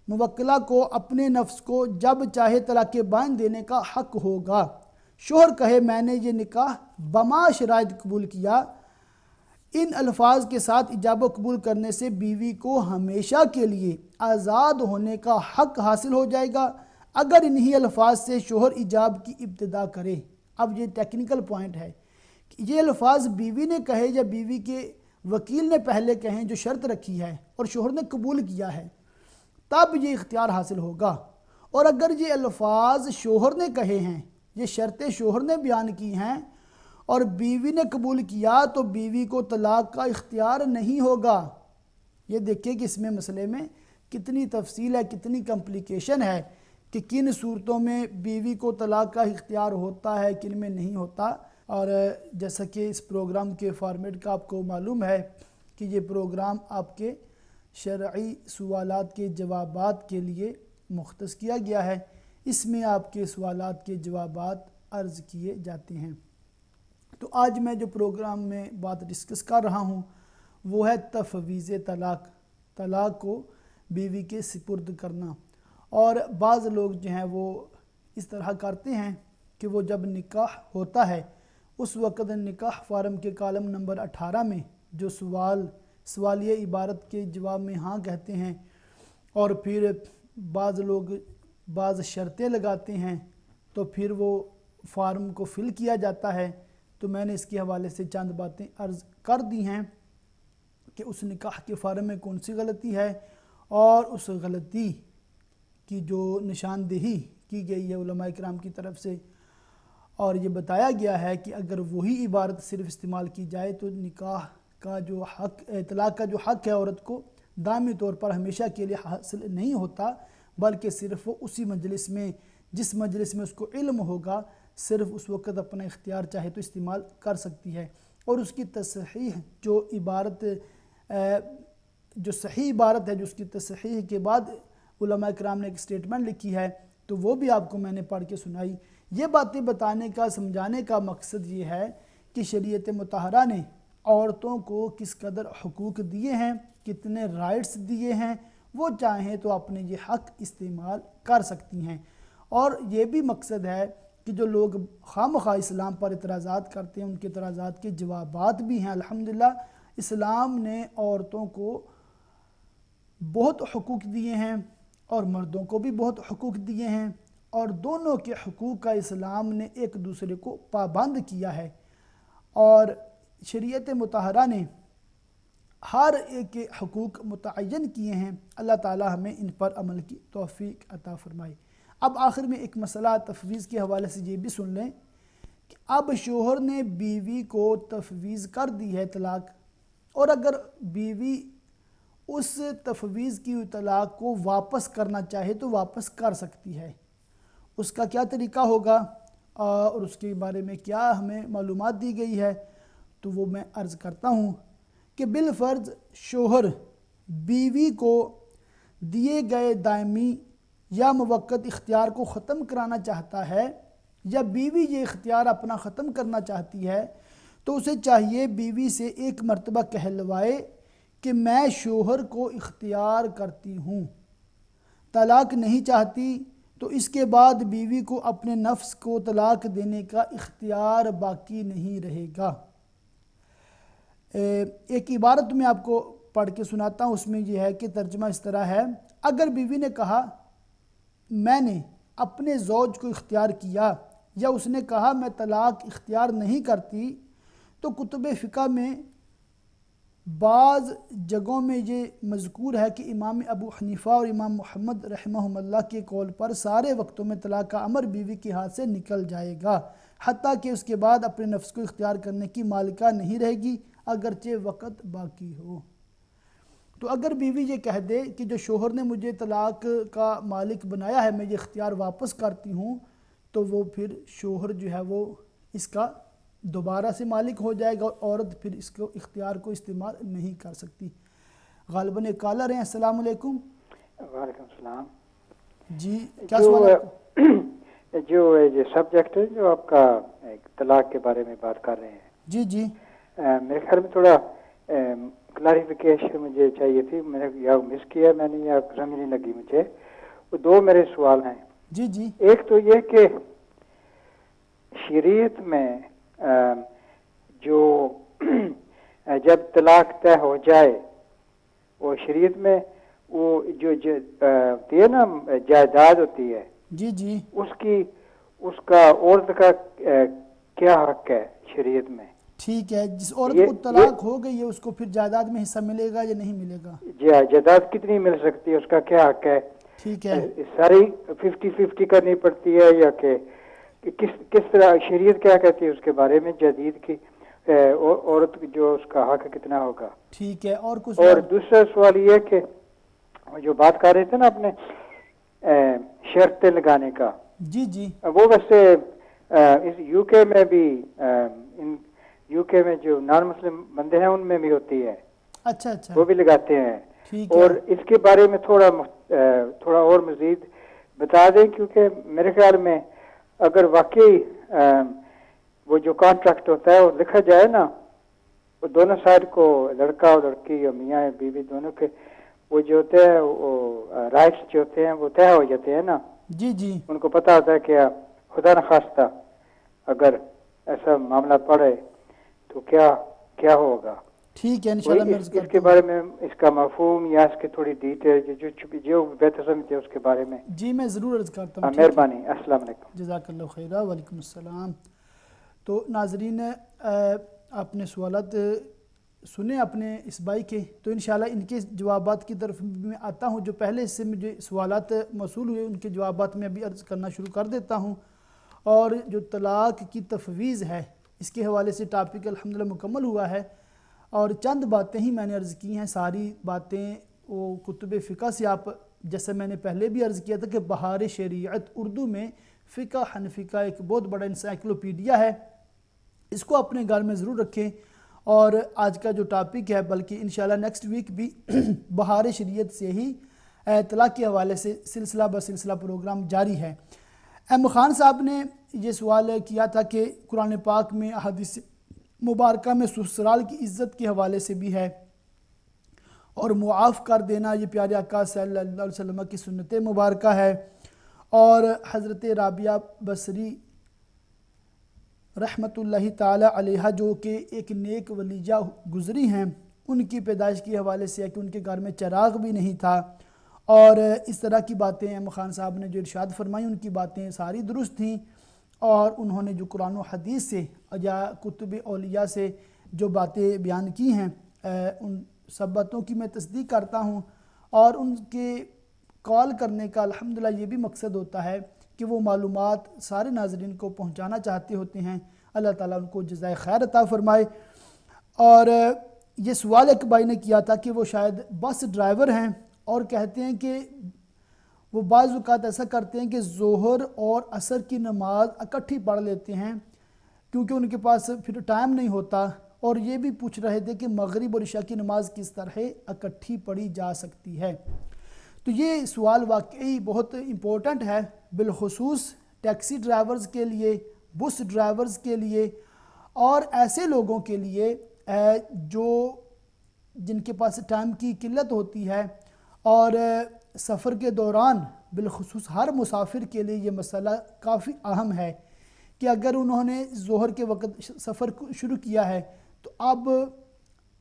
موکلہ کو اپنے نفس کو جب چاہے طلاق بائن دینے کا حق ہوگا۔ شوہر کہے میں نے یہ نکاح بما شرائط قبول کیا۔ ان الفاظ کے ساتھ ایجاب و قبول کرنے سے بیوی کو ہمیشہ کے لیے آزاد ہونے کا حق حاصل ہو جائے گا اگر انہی الفاظ سے شوہر ایجاب کی ابتدا کرے۔ اب یہ ٹیکنیکل پوائنٹ ہے کہ یہ الفاظ بیوی نے کہے یا بیوی کے وکیل نے پہلے کہیں جو شرط رکھی ہے اور شوہر نے قبول کیا ہے، تب یہ اختیار حاصل ہوگا۔ اور اگر یہ الفاظ شوہر نے کہے ہیں، یہ شرطیں شوہر نے بیان کی ہیں اور بیوی نے قبول کیا تو بیوی کو طلاق کا اختیار نہیں ہوگا۔ یہ دیکھیں کہ اس میں مسئلے میں کتنی تفصیل ہے، کتنی کمپلیکیشن ہے کہ کن صورتوں میں بیوی کو طلاق کا اختیار ہوتا ہے، کن میں نہیں ہوتا۔ اور جیسا کہ اس پروگرام کے فارمیٹ کا آپ کو معلوم ہے کہ یہ پروگرام آپ کے شرعی سوالات کے جوابات کے لیے مختص کیا گیا ہے۔ اس میں آپ کے سوالات کے جوابات عرض کیے جاتے ہیں۔ تو آج میں جو پروگرام میں بات ڈسکس کر رہا ہوں وہ ہے تفویض طلاق، طلاق کو بیوی کے سپرد کرنا۔ اور بعض لوگ جو ہیں وہ اس طرح کرتے ہیں کہ وہ جب نکاح ہوتا ہے اس وقت نکاح فارم کے کالم نمبر 18 میں جو سوالیہ عبارت کے جواب میں ہاں کہتے ہیں، اور پھر بعض لوگ بعض شرطیں لگاتے ہیں تو پھر وہ فارم کو فل کیا جاتا ہے۔ تو میں نے اس کے حوالے سے چند باتیں عرض کر دی ہیں کہ اس نکاح کے فارم میں کون سی غلطی ہے اور اس غلطی کی جو نشاندہی کی گئی ہے علماء کرام کی طرف سے، اور یہ بتایا گیا ہے کہ اگر وہی عبارت صرف استعمال کی جائے تو نکاح کا جو حق، طلاق کا جو حق ہے عورت کو دائمی طور پر ہمیشہ کے لیے حاصل نہیں ہوتا، بلکہ صرف اسی مجلس میں، جس مجلس میں اس کو علم ہوگا، صرف اس وقت اپنا اختیار چاہے تو استعمال کر سکتی ہے۔ اور اس کی تصحیح جو عبارت، جو صحیح عبارت ہے، جو اس کی تصحیح کے بعد علماء کرام نے ایک سٹیٹمنٹ لکھی ہے تو وہ بھی آپ کو میں نے پڑھ کے سنائی۔ یہ باتیں بتانے کا، سمجھانے کا مقصد یہ ہے کہ شریعت مطہرہ نے عورتوں کو کس قدر حقوق دیے ہیں، کتنے رائٹس دیے ہیں، وہ چاہیں تو اپنے یہ حق استعمال کر سکتی ہیں۔ اور یہ بھی مقصد ہے کہ جو لوگ خواہ اسلام پر اعتراضات کرتے ہیں ان کے اعتراضات کے جوابات بھی ہیں۔ الحمدللہ اسلام نے عورتوں کو بہت حقوق دیے ہیں اور مردوں کو بھی بہت حقوق دیے ہیں، اور دونوں کے حقوق کا اسلام نے ایک دوسرے کو پابند کیا ہے، اور شریعت مطہرہ نے ہر ایک کے حقوق متعین کیے ہیں۔ اللہ تعالی ہمیں ان پر عمل کی توفیق عطا فرمائے۔ اب آخر میں ایک مسئلہ تفویض کے حوالے سے یہ بھی سن لیں کہ اب شوہر نے بیوی کو تفویض کر دی ہے طلاق، اور اگر بیوی اس تفویض کی طلاق کو واپس کرنا چاہے تو واپس کر سکتی ہے۔ اس کا کیا طریقہ ہوگا اور اس کے بارے میں کیا ہمیں معلومات دی گئی ہے تو وہ میں عرض کرتا ہوں کہ بالفرض شوہر بیوی کو دیے گئے دائمی یا موقت اختیار کو ختم کرانا چاہتا ہے، یا بیوی یہ اختیار اپنا ختم کرنا چاہتی ہے، تو اسے چاہیے بیوی سے ایک مرتبہ کہلوائے کہ میں شوہر کو اختیار کرتی ہوں، طلاق نہیں چاہتی، تو اس کے بعد بیوی کو اپنے نفس کو طلاق دینے کا اختیار باقی نہیں رہے گا۔ ایک عبارت میں آپ کو پڑھ کے سناتا ہوں، اس میں یہ ہے کہ ترجمہ اس طرح ہے: اگر بیوی نے کہا میں نے اپنے زوج کو اختیار کیا یا اس نے کہا میں طلاق اختیار نہیں کرتی، تو کتب فقہ میں بعض جگہوں میں یہ مذکور ہے کہ امام ابو حنیفہ اور امام محمد رحمہم اللہ کے قول پر سارے وقتوں میں طلاق کا امر بیوی کے ہاتھ سے نکل جائے گا، حتیٰ کہ اس کے بعد اپنے نفس کو اختیار کرنے کی مالکہ نہیں رہے گی اگرچہ وقت باقی ہو۔ تو اگر بیوی یہ کہہ دے کہ جو شوہر نے مجھے طلاق کا مالک بنایا ہے میں یہ اختیار واپس کرتی ہوں، تو وہ پھر شوہر جو ہے وہ اس کا دوبارہ سے مالک ہو جائے گا اور عورت پھر اس کو اختیار کو استعمال نہیں کر سکتی۔ غالباً ایک کالر ہیں، السلام علیکم۔ وعلیکم السلام۔ جی کیا سوال ہے آپ کو؟ جو یہ سبجیکٹ ہے جو آپ کا طلاق کے بارے میں بات کر رہے ہیں، جی جی میرے خیال میں تھوڑا کلیریفیکیشن مجھے چاہیے تھی، میں نے یا مس کیا میں نے یا سمجھ نہیں لگی مجھے۔ وہ دو میرے سوال ہیں۔ جی جی ایک تو یہ کہ شریعت میں جو جب طلاق طے ہو جائے وہ شریعت میں وہ جو ہوتی ہے نا جائیداد ہوتی ہے، جی جی اس کا عورت کا کیا حق ہے شریعت میں؟ ٹھیک ہے، جس عورت کو طلاق ہو گئی ہے اس کو پھر جائیداد میں حصہ ملے گا یا نہیں ملے گا؟ جائیداد کتنی مل سکتی ہے، اس کا کیا حق ہے؟ ٹھیک ہے، ساری 50-50 کرنی پڑتی ہے یا کہ کس طرح شریعت کیا کہتی ہے اس کے بارے میں، جدید کی عورت جو اس کا حق کتنا ہوگا؟ ٹھیک ہے، اور کچھ؟ اور دوسرا سوال یہ کہ جو بات کر رہے تھے نا اپنے شرطیں لگانے کا، جی جی وہ ویسے اس یو کے میں بھی یو کے میں جو نان مسلم بندے ہیں ان میں بھی ہوتی ہے، اچھا اچھا، وہ بھی لگاتے ہیں۔ ٹھیک ہے، اور اس کے بارے میں تھوڑا اور مزید بتا دیں، کیونکہ میرے خیال میں اگر واقعی وہ جو کانٹریکٹ ہوتا ہے وہ لکھا جائے نا، وہ دونوں سائڈ کو لڑکا اور لڑکی یا میاں یا بیوی دونوں کے وہ جو ہوتے ہیں وہ رائٹس جو ہوتے ہیں وہ طے ہو جاتے ہیں نا، جی جی ان کو پتہ ہوتا ہے کہ خدا نخواستہ اگر ایسا معاملہ پڑے تو کیا ہوگا۔ ٹھیک ہے، انشاءاللہ میں عرض اس کرتا کے ہوں۔ بارے میں اس کا مفہوم یا اس کی تھوڑی ڈیٹیل جو بہتر سمجھتے ہیں اس کے بارے میں جی میں ضرور عرض کرتا ہوں۔ مہربانی۔ السلام علیکم۔ جزاک اللہ خیرہ، وعلیکم السلام۔ تو ناظرین آپ نے سوالات سنے اپنے اس بھائی کے، تو انشاءاللہ ان کے جوابات کی طرف میں آتا ہوں۔ جو پہلے سے مجھے سوالات موصول ہوئے ان کے جوابات میں ابھی عرض کرنا شروع کر دیتا ہوں۔ اور جو طلاق کی تفویض ہے اس کے حوالے سے ٹاپک الحمدللہ مکمل ہوا ہے، اور چند باتیں ہی میں نے عرض کی ہیں، ساری باتیں وہ کتب فقہ سے آپ، جیسے میں نے پہلے بھی عرض کیا تھا کہ بہار شریعت اردو میں فقہ حنفی کا ایک بہت بڑا انسائکلوپیڈیا ہے، اس کو اپنے گھر میں ضرور رکھیں۔ اور آج کا جو ٹاپک ہے بلکہ انشاءاللہ نیکسٹ ویک بھی بہار شریعت سے ہی طلاق کے حوالے سے سلسلہ بسلسلہ پروگرام جاری ہے۔ احمد خان صاحب نے یہ سوال کیا تھا کہ قرآن پاک میں احادیث مبارکہ میں سسرال کی عزت کے حوالے سے بھی ہے، اور معاف کر دینا یہ پیارے آقا صلی اللہ علیہ وسلم کی سنت مبارکہ ہے، اور حضرت رابعہ بصری رحمۃ اللہ تعالی علیہ جو کہ ایک نیک ولیجہ گزری ہیں، ان کی پیدائش کے حوالے سے ہے کہ ان کے گھر میں چراغ بھی نہیں تھا، اور اس طرح کی باتیں احمد خان صاحب نے جو ارشاد فرمائی ان کی باتیں ساری درست تھیں، اور انہوں نے جو قرآن و حدیث سے یا کتب اولیاء سے جو باتیں بیان کی ہیں ان سب باتوں کی میں تصدیق کرتا ہوں، اور ان کے کال کرنے کا الحمدللہ یہ بھی مقصد ہوتا ہے کہ وہ معلومات سارے ناظرین کو پہنچانا چاہتے ہوتے ہیں۔ اللہ تعالیٰ ان کو جزائے خیر عطا فرمائے۔ اور یہ سوال ایک بھائی نے کیا تھا کہ وہ شاید بس ڈرائیور ہیں اور کہتے ہیں کہ وہ بعض اوقات ایسا کرتے ہیں کہ ظہر اور عصر کی نماز اکٹھی پڑھ لیتے ہیں کیونکہ ان کے پاس پھر ٹائم نہیں ہوتا، اور یہ بھی پوچھ رہے تھے کہ مغرب اور عشاء کی نماز کس طرح اکٹھی پڑھی جا سکتی ہے۔ تو یہ سوال واقعی بہت امپورٹنٹ ہے، بالخصوص ٹیکسی ڈرائیورز کے لیے، بس ڈرائیورز کے لیے، اور ایسے لوگوں کے لیے جن کے پاس ٹائم کی قلت ہوتی ہے، اور سفر کے دوران بالخصوص ہر مسافر کے لیے یہ مسئلہ کافی اہم ہے کہ اگر انہوں نے ظہر کے وقت سفر شروع کیا ہے تو اب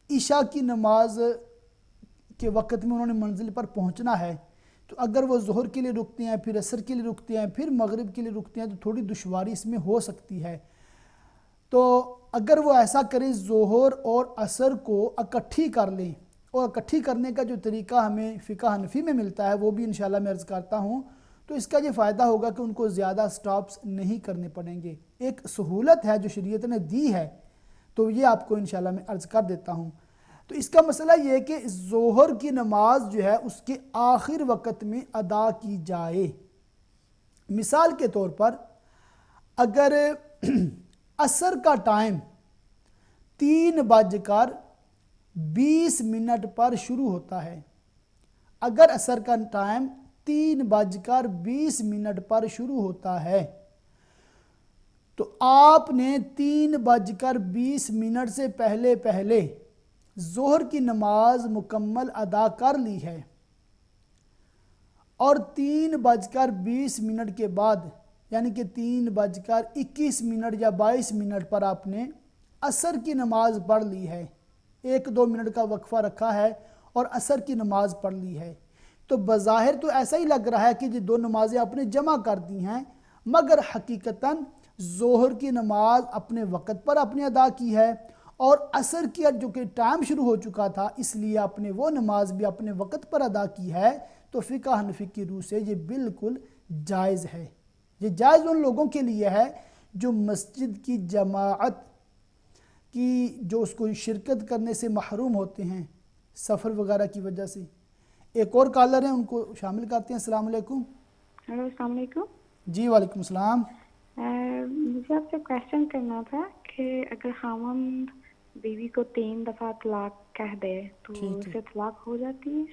عشاء کی نماز کے وقت میں انہوں نے منزل پر پہنچنا ہے، تو اگر وہ ظہر کے لیے رکتے ہیں، پھر عصر کے لیے رکتے ہیں، پھر مغرب کے لیے رکتے ہیں، تو تھوڑی دشواری اس میں ہو سکتی ہے۔ تو اگر وہ ایسا کریں ظہر اور عصر کو اکٹھی کر لیں، اور اکٹھی کرنے کا جو طریقہ ہمیں فقہ حنفی میں ملتا ہے وہ بھی انشاءاللہ میں عرض کرتا ہوں، تو اس کا یہ فائدہ ہوگا کہ ان کو زیادہ سٹاپس نہیں کرنے پڑیں گے۔ ایک سہولت ہے جو شریعت نے دی ہے، تو یہ آپ کو انشاءاللہ میں عرض کر دیتا ہوں۔ تو اس کا مسئلہ یہ ہے کہ ظہر کی نماز جو ہے اس کے آخر وقت میں ادا کی جائے۔ مثال کے طور پر اگر عصر کا ٹائم 3:20 پر شروع ہوتا ہے، اگر عصر کا ٹائم 3:20 پر شروع ہوتا ہے تو آپ نے 3:20 سے پہلے ظہر کی نماز مکمل ادا کر لی ہے، اور 3:20 کے بعد یعنی کہ 3:21 یا 22 پر آپ نے عصر کی نماز پڑھ لی ہے، 1-2 منٹ کا وقفہ رکھا ہے اور عصر کی نماز پڑھ لی ہے، تو بظاہر تو ایسا ہی لگ رہا ہے کہ یہ 2 نمازیں آپ نے جمع کر دی ہیں، مگر حقیقتاً ظہر کی نماز اپنے وقت پر آپ نے ادا کی ہے، اور عصر کی جو کہ ٹائم شروع ہو چکا تھا اس لیے آپ نے وہ نماز بھی اپنے وقت پر ادا کی ہے۔ تو فقہ حنفی کی روح سے یہ بالکل جائز ہے۔ یہ جائز ان لوگوں کے لیے ہے جو مسجد کی جماعت کی جو اس کو شرکت کرنے سے محروم ہوتے ہیں سفر وغیرہ کی وجہ سے۔ ایک اور کالر ہیں، ان کو شامل کرتے ہیں۔ السلام علیکم۔ ہیلو، السلام علیکم۔ جی وعلیکم السلام۔ مجھے آپ سے کویشچن کرنا تھا کہ اگر خاوند بیوی کو 3 دفعہ طلاق کہہ دے تو اسے طلاق ہو جاتی ہے؟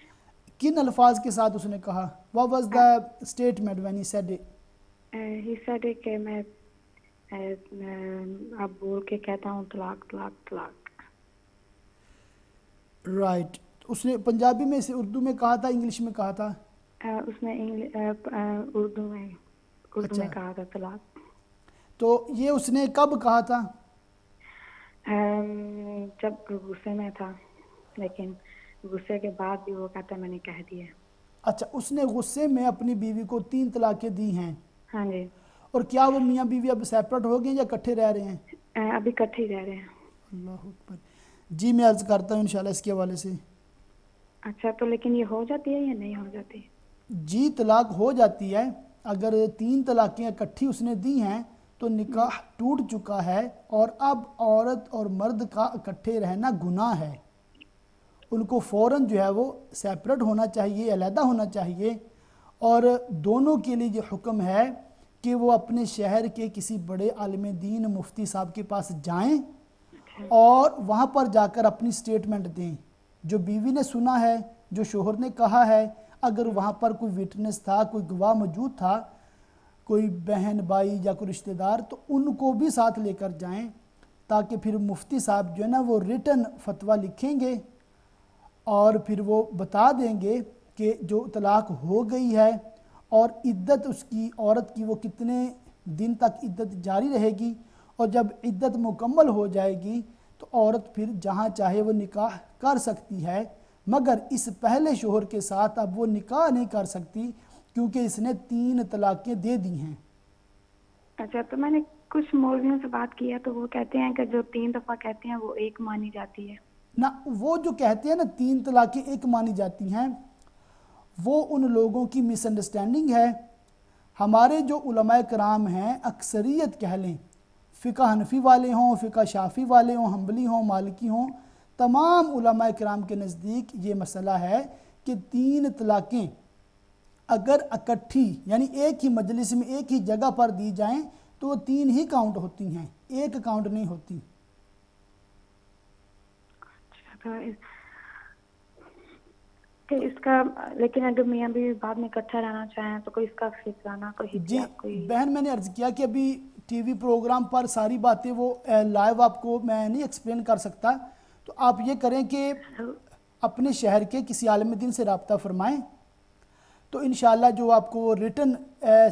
کن الفاظ کے ساتھ اس نے کہا؟ What was the statement when he said it? He said کہ میں اب بول کے کہتا ہوں طلاق طلاق طلاق۔ رائٹ، اس نے پنجابی میں اسے اردو میں کہا تھا، انگلش میں کہا تھا؟ اس نے اردو میں کہا تھا طلاق۔ تو یہ اس نے کب کہا تھا؟ جب غصے میں تھا، لیکن غصے کے بعد بھی وہ کہتا میں نے کہہ دیا۔ اچھا، اس نے غصے میں اپنی بیوی کو 3 طلاقیں دی ہیں؟ ہاں جی۔ اور کیا وہ میاں بیوی اب سیپریٹ ہو گئے یا اکٹھے رہ رہے ہیں؟ ابھی اکٹھے رہ رہے ہیں۔ اللہ اکبر۔ جی میں عرض کرتا ہوں انشاءاللہ اس کے حوالے سے۔ اچھا، تو لیکن یہ ہو جاتی ہے یا نہیں ہو جاتی؟ جی طلاق ہو جاتی ہے۔ اگر 3 طلاقیں اکٹھی اس نے دی ہیں تو نکاح ٹوٹ چکا ہے، اور اب عورت اور مرد کا اکٹھے رہنا گناہ ہے۔ ان کو فوراً جو ہے وہ سیپریٹ ہونا چاہیے، علیحدہ ہونا چاہیے، اور دونوں کے لیے یہ حکم ہے کہ وہ اپنے شہر کے کسی بڑے عالم دین مفتی صاحب کے پاس جائیں اور وہاں پر جا کر اپنی سٹیٹمنٹ دیں، جو بیوی نے سنا ہے، جو شوہر نے کہا ہے۔ اگر وہاں پر کوئی وٹنس تھا، کوئی گواہ موجود تھا، کوئی بہن بھائی یا کوئی رشتہ دار، تو ان کو بھی ساتھ لے کر جائیں، تاکہ پھر مفتی صاحب جو ہے نا وہ ریٹن فتویٰ لکھیں گے اور پھر وہ بتا دیں گے کہ جو طلاق ہو گئی ہے اور عدت اس کی عورت کی وہ کتنے دن تک عدت جاری رہے گی، اور جب عدت مکمل ہو جائے گی تو عورت پھر جہاں چاہے وہ نکاح کر سکتی ہے، مگر اس پہلے شوہر کے ساتھ اب وہ نکاح نہیں کر سکتی کیونکہ اس نے 3 طلاقیں دے دی ہیں۔ اچھا، تو میں نے کچھ مولویوں سے بات کیا تو وہ کہتے ہیں کہ جو 3 دفعہ کہتے ہیں وہ 1 مانی جاتی ہے۔ نہ، وہ جو کہتے ہیں نا 3 طلاقیں 1 مانی جاتی ہیں، وہ ان لوگوں کی مس انڈرسٹینڈنگ ہے۔ ہمارے جو علماء کرام ہیں، اکثریت کہہ لیں، فقہ حنفی والے ہوں، فقہ شافی والے ہوں، حنبلی ہوں، مالکی ہوں، تمام علماء کرام کے نزدیک یہ مسئلہ ہے کہ 3 طلاقیں اگر اکٹھی یعنی ایک ہی مجلس میں ایک ہی جگہ پر دی جائیں تو وہ 3 ہی کاؤنٹ ہوتی ہیں، 1 کاؤنٹ نہیں ہوتی۔ کہ اس کا لیکن اگر میاں بھی بعد میں اکٹھا رہنا چاہیں تو کوئی اس کا فکرانہ کوئی جی بہن، میں نے عرض کیا کہ ابھی ٹی وی پروگرام پر ساری باتیں وہ لائیو آپ کو میں نہیں ایکسپلین کر سکتا، تو آپ یہ کریں کہ اپنے شہر کے کسی عالم دین سے رابطہ فرمائیں، تو انشاءاللہ جو آپ کو ریٹن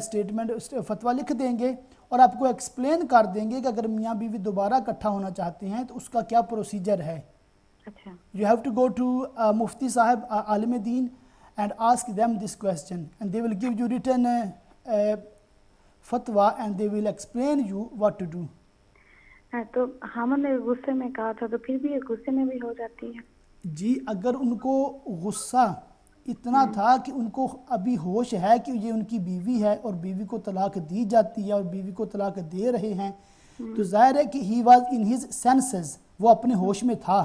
سٹیٹمنٹ فتویٰ لکھ دیں گے اور آپ کو ایکسپلین کر دیں گے کہ اگر میاں بیوی دوبارہ اکٹھا ہونا چاہتے ہیں تو اس کا کیا پروسیجر ہے۔ اچھا، You have to go to مفتی صاحب عالم دین and ask them this question, and they will give you written fatwa and they will explain you what to do. تو ہم نے غصے میں کہا تھا تو پھر بھی غصے میں بھی ہو جاتی ہے؟ جی اگر ان کو غصہ اتنا تھا کہ ان کو ابھی ہوش ہے کہ یہ ان کی بیوی ہے اور بیوی کو طلاق دی جاتی ہے اور بیوی کو طلاق دے رہے ہیں تو ظاہر ہے کہ he was in his senses, وہ اپنے ہوش میں تھا.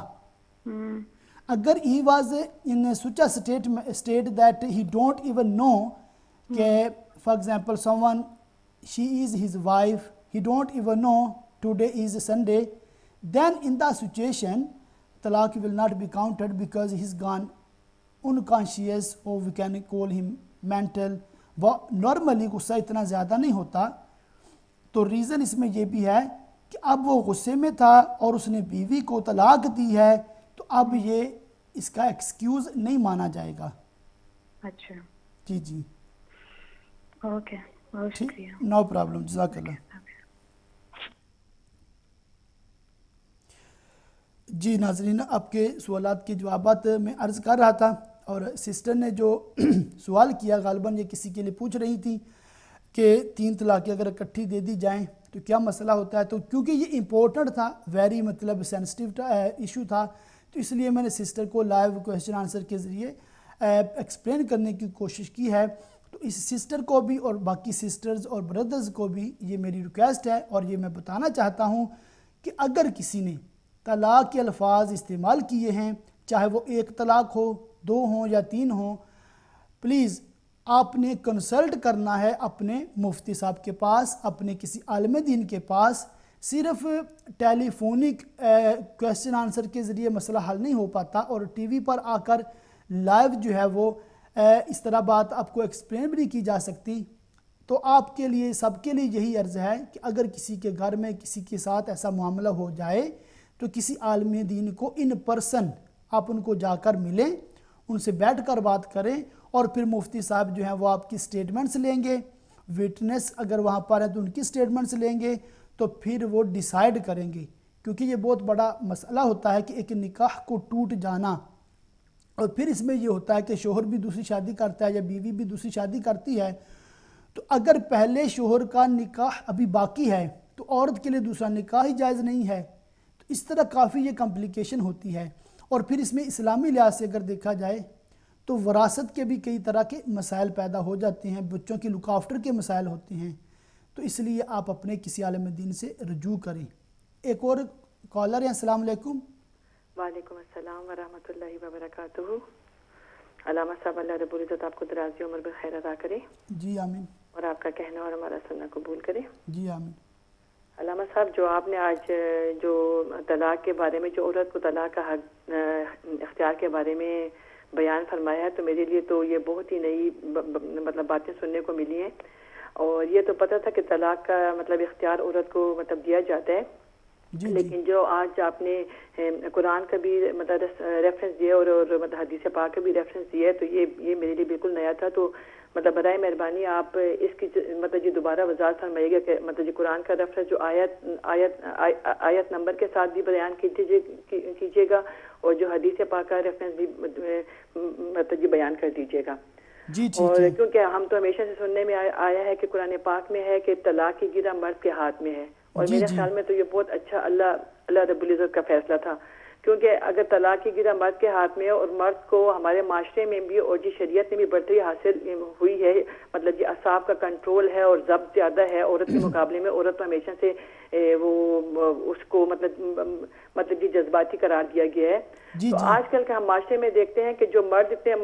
اگر he was in such a state that he don't even know کہ for example someone she is his wife, he don't even know today is Sunday, then in the situation talaq will not be counted because he's gone unconscious or we can call him mental. وہ normally غصہ اتنا زیادہ نہیں ہوتا. تو reason اس میں یہ بھی ہے کہ اب وہ غصے میں تھا اور اس نے بیوی کو طلاق دی ہے تو اب یہ اس کا ایکسکیوز نہیں مانا جائے گا. اچھا جی جی اوکے بہت شکریہ. نو پرابلم، جزاک اللہ. جی ناظرین، آپ کے سوالات کے جوابات میں عرض کر رہا تھا اور سسٹر نے جو سوال کیا غالباً یہ کسی کے لیے پوچھ رہی تھی کہ 3 طلاقیں اگر اکٹھی دے دی جائیں تو کیا مسئلہ ہوتا ہے. تو کیونکہ یہ امپورٹنٹ تھا، ویری مطلب سینسٹیو ایشو تھا، تو اس لیے میں نے سسٹر کو لائیو کویشچن آنسر کے ذریعے ایکسپلین کرنے کی کوشش کی ہے. تو اس سسٹر کو بھی اور باقی سسٹرز اور بردرز کو بھی یہ میری ریکویسٹ ہے اور یہ میں بتانا چاہتا ہوں کہ اگر کسی نے طلاق کے الفاظ استعمال کیے ہیں، چاہے وہ 1 طلاق ہو، 2 ہوں یا 3 ہوں، پلیز آپ نے کنسلٹ کرنا ہے اپنے مفتی صاحب کے پاس، اپنے کسی عالم دین کے پاس. صرف ٹیلی فونک کویشچن آنسر کے ذریعے مسئلہ حل نہیں ہو پاتا اور ٹی وی پر آ کر لائیو جو ہے وہ اس طرح بات آپ کو ایکسپلین بھی نہیں کی جا سکتی. تو آپ کے لیے سب کے لیے یہی عرض ہے کہ اگر کسی کے گھر میں کسی کے ساتھ ایسا معاملہ ہو جائے تو کسی عالم دین کو ان پرسن آپ ان کو جا کر ملیں، ان سے بیٹھ کر بات کریں اور پھر مفتی صاحب جو ہیں وہ آپ کی سٹیٹمنٹس لیں گے، وٹنس اگر وہاں پر ہیں تو ان کی سٹیٹمنٹس لیں گے، تو پھر وہ ڈیسائیڈ کریں گے. کیونکہ یہ بہت بڑا مسئلہ ہوتا ہے کہ ایک نکاح کو ٹوٹ جانا، اور پھر اس میں یہ ہوتا ہے کہ شوہر بھی دوسری شادی کرتا ہے یا بیوی بھی دوسری شادی کرتی ہے. تو اگر پہلے شوہر کا نکاح ابھی باقی ہے تو عورت کے لیے دوسرا نکاح ہی جائز نہیں ہے. اس طرح کافی یہ کمپلیکیشن ہوتی ہے. اور پھر اس میں اسلامی لحاظ سے اگر دیکھا جائے تو وراثت کے بھی کئی طرح کے مسائل پیدا ہو جاتے ہیں، بچوں کی لک آفٹر کے مسائل ہوتے ہیں. تو اس لیے آپ اپنے کسی عالم دین سے رجوع کریں. ایک اور کالر ہیں. السلام علیکم. وعلیکم السلام ورحمۃ اللہ وبرکاتہ. علامہ صاحب اللہ رب العزت آپ کو درازی عمر بخیر عطا کرے. جی آمین. اور آپ کا کہنا اور ہمارا سننا قبول کرے. جی آمین. علامہ صاحب جو آپ نے آج جو طلاق کے بارے میں، جو عورت کو طلاق کا حق اختیار کے بارے میں بیان فرمایا ہے، تو میرے لیے تو یہ بہت ہی نئی مطلب باتیں سننے کو ملی ہیں. اور یہ تو پتہ تھا کہ طلاق کا مطلب اختیار عورت کو مطلب دیا جاتا ہے، لیکن جو آج آپ نے قرآن کا بھی مطلب ریفرنس دیا اور مطلب حدیث پاک کا بھی ریفرنس دیا ہے، تو یہ میرے لیے بالکل نیا تھا. تو مطلب برائے مہربانی آپ اس کی مطلب جی دوبارہ وضاحت فرمائیے گا کہ مطلب جی قرآن کا ریفرنس جو آیت نمبر کے ساتھ بھی بیان کیجیے گا اور جو حدیث پاک کا ریفرنس بھی مطلب جی بیان کر دیجیے گا. جی اور کیونکہ ہم تو ہمیشہ سے سننے میں آیا ہے کہ قرآن پاک میں ہے کہ طلاق کی گرہ مرد کے ہاتھ میں ہے، اور میرے خیال میں تو یہ بہت اچھا اللہ رب العزت کا فیصلہ تھا. کیونکہ اگر طلاق کی گرہ مرد کے ہاتھ میں ہے اور مرد کو ہمارے معاشرے میں بھی اور جی شریعت میں بھی برتری حاصل ہوئی ہے، مطلب جی اعصاب کا کنٹرول ہے اور ضبط زیادہ ہے عورت کے مقابلے میں. عورت تو ہمیشہ سے وہ اس کو مطلب جی جذباتی قرار دیا گیا ہے. تو آج کل کے ہم معاشرے میں دیکھتے ہیں کہ جو مرد اتنے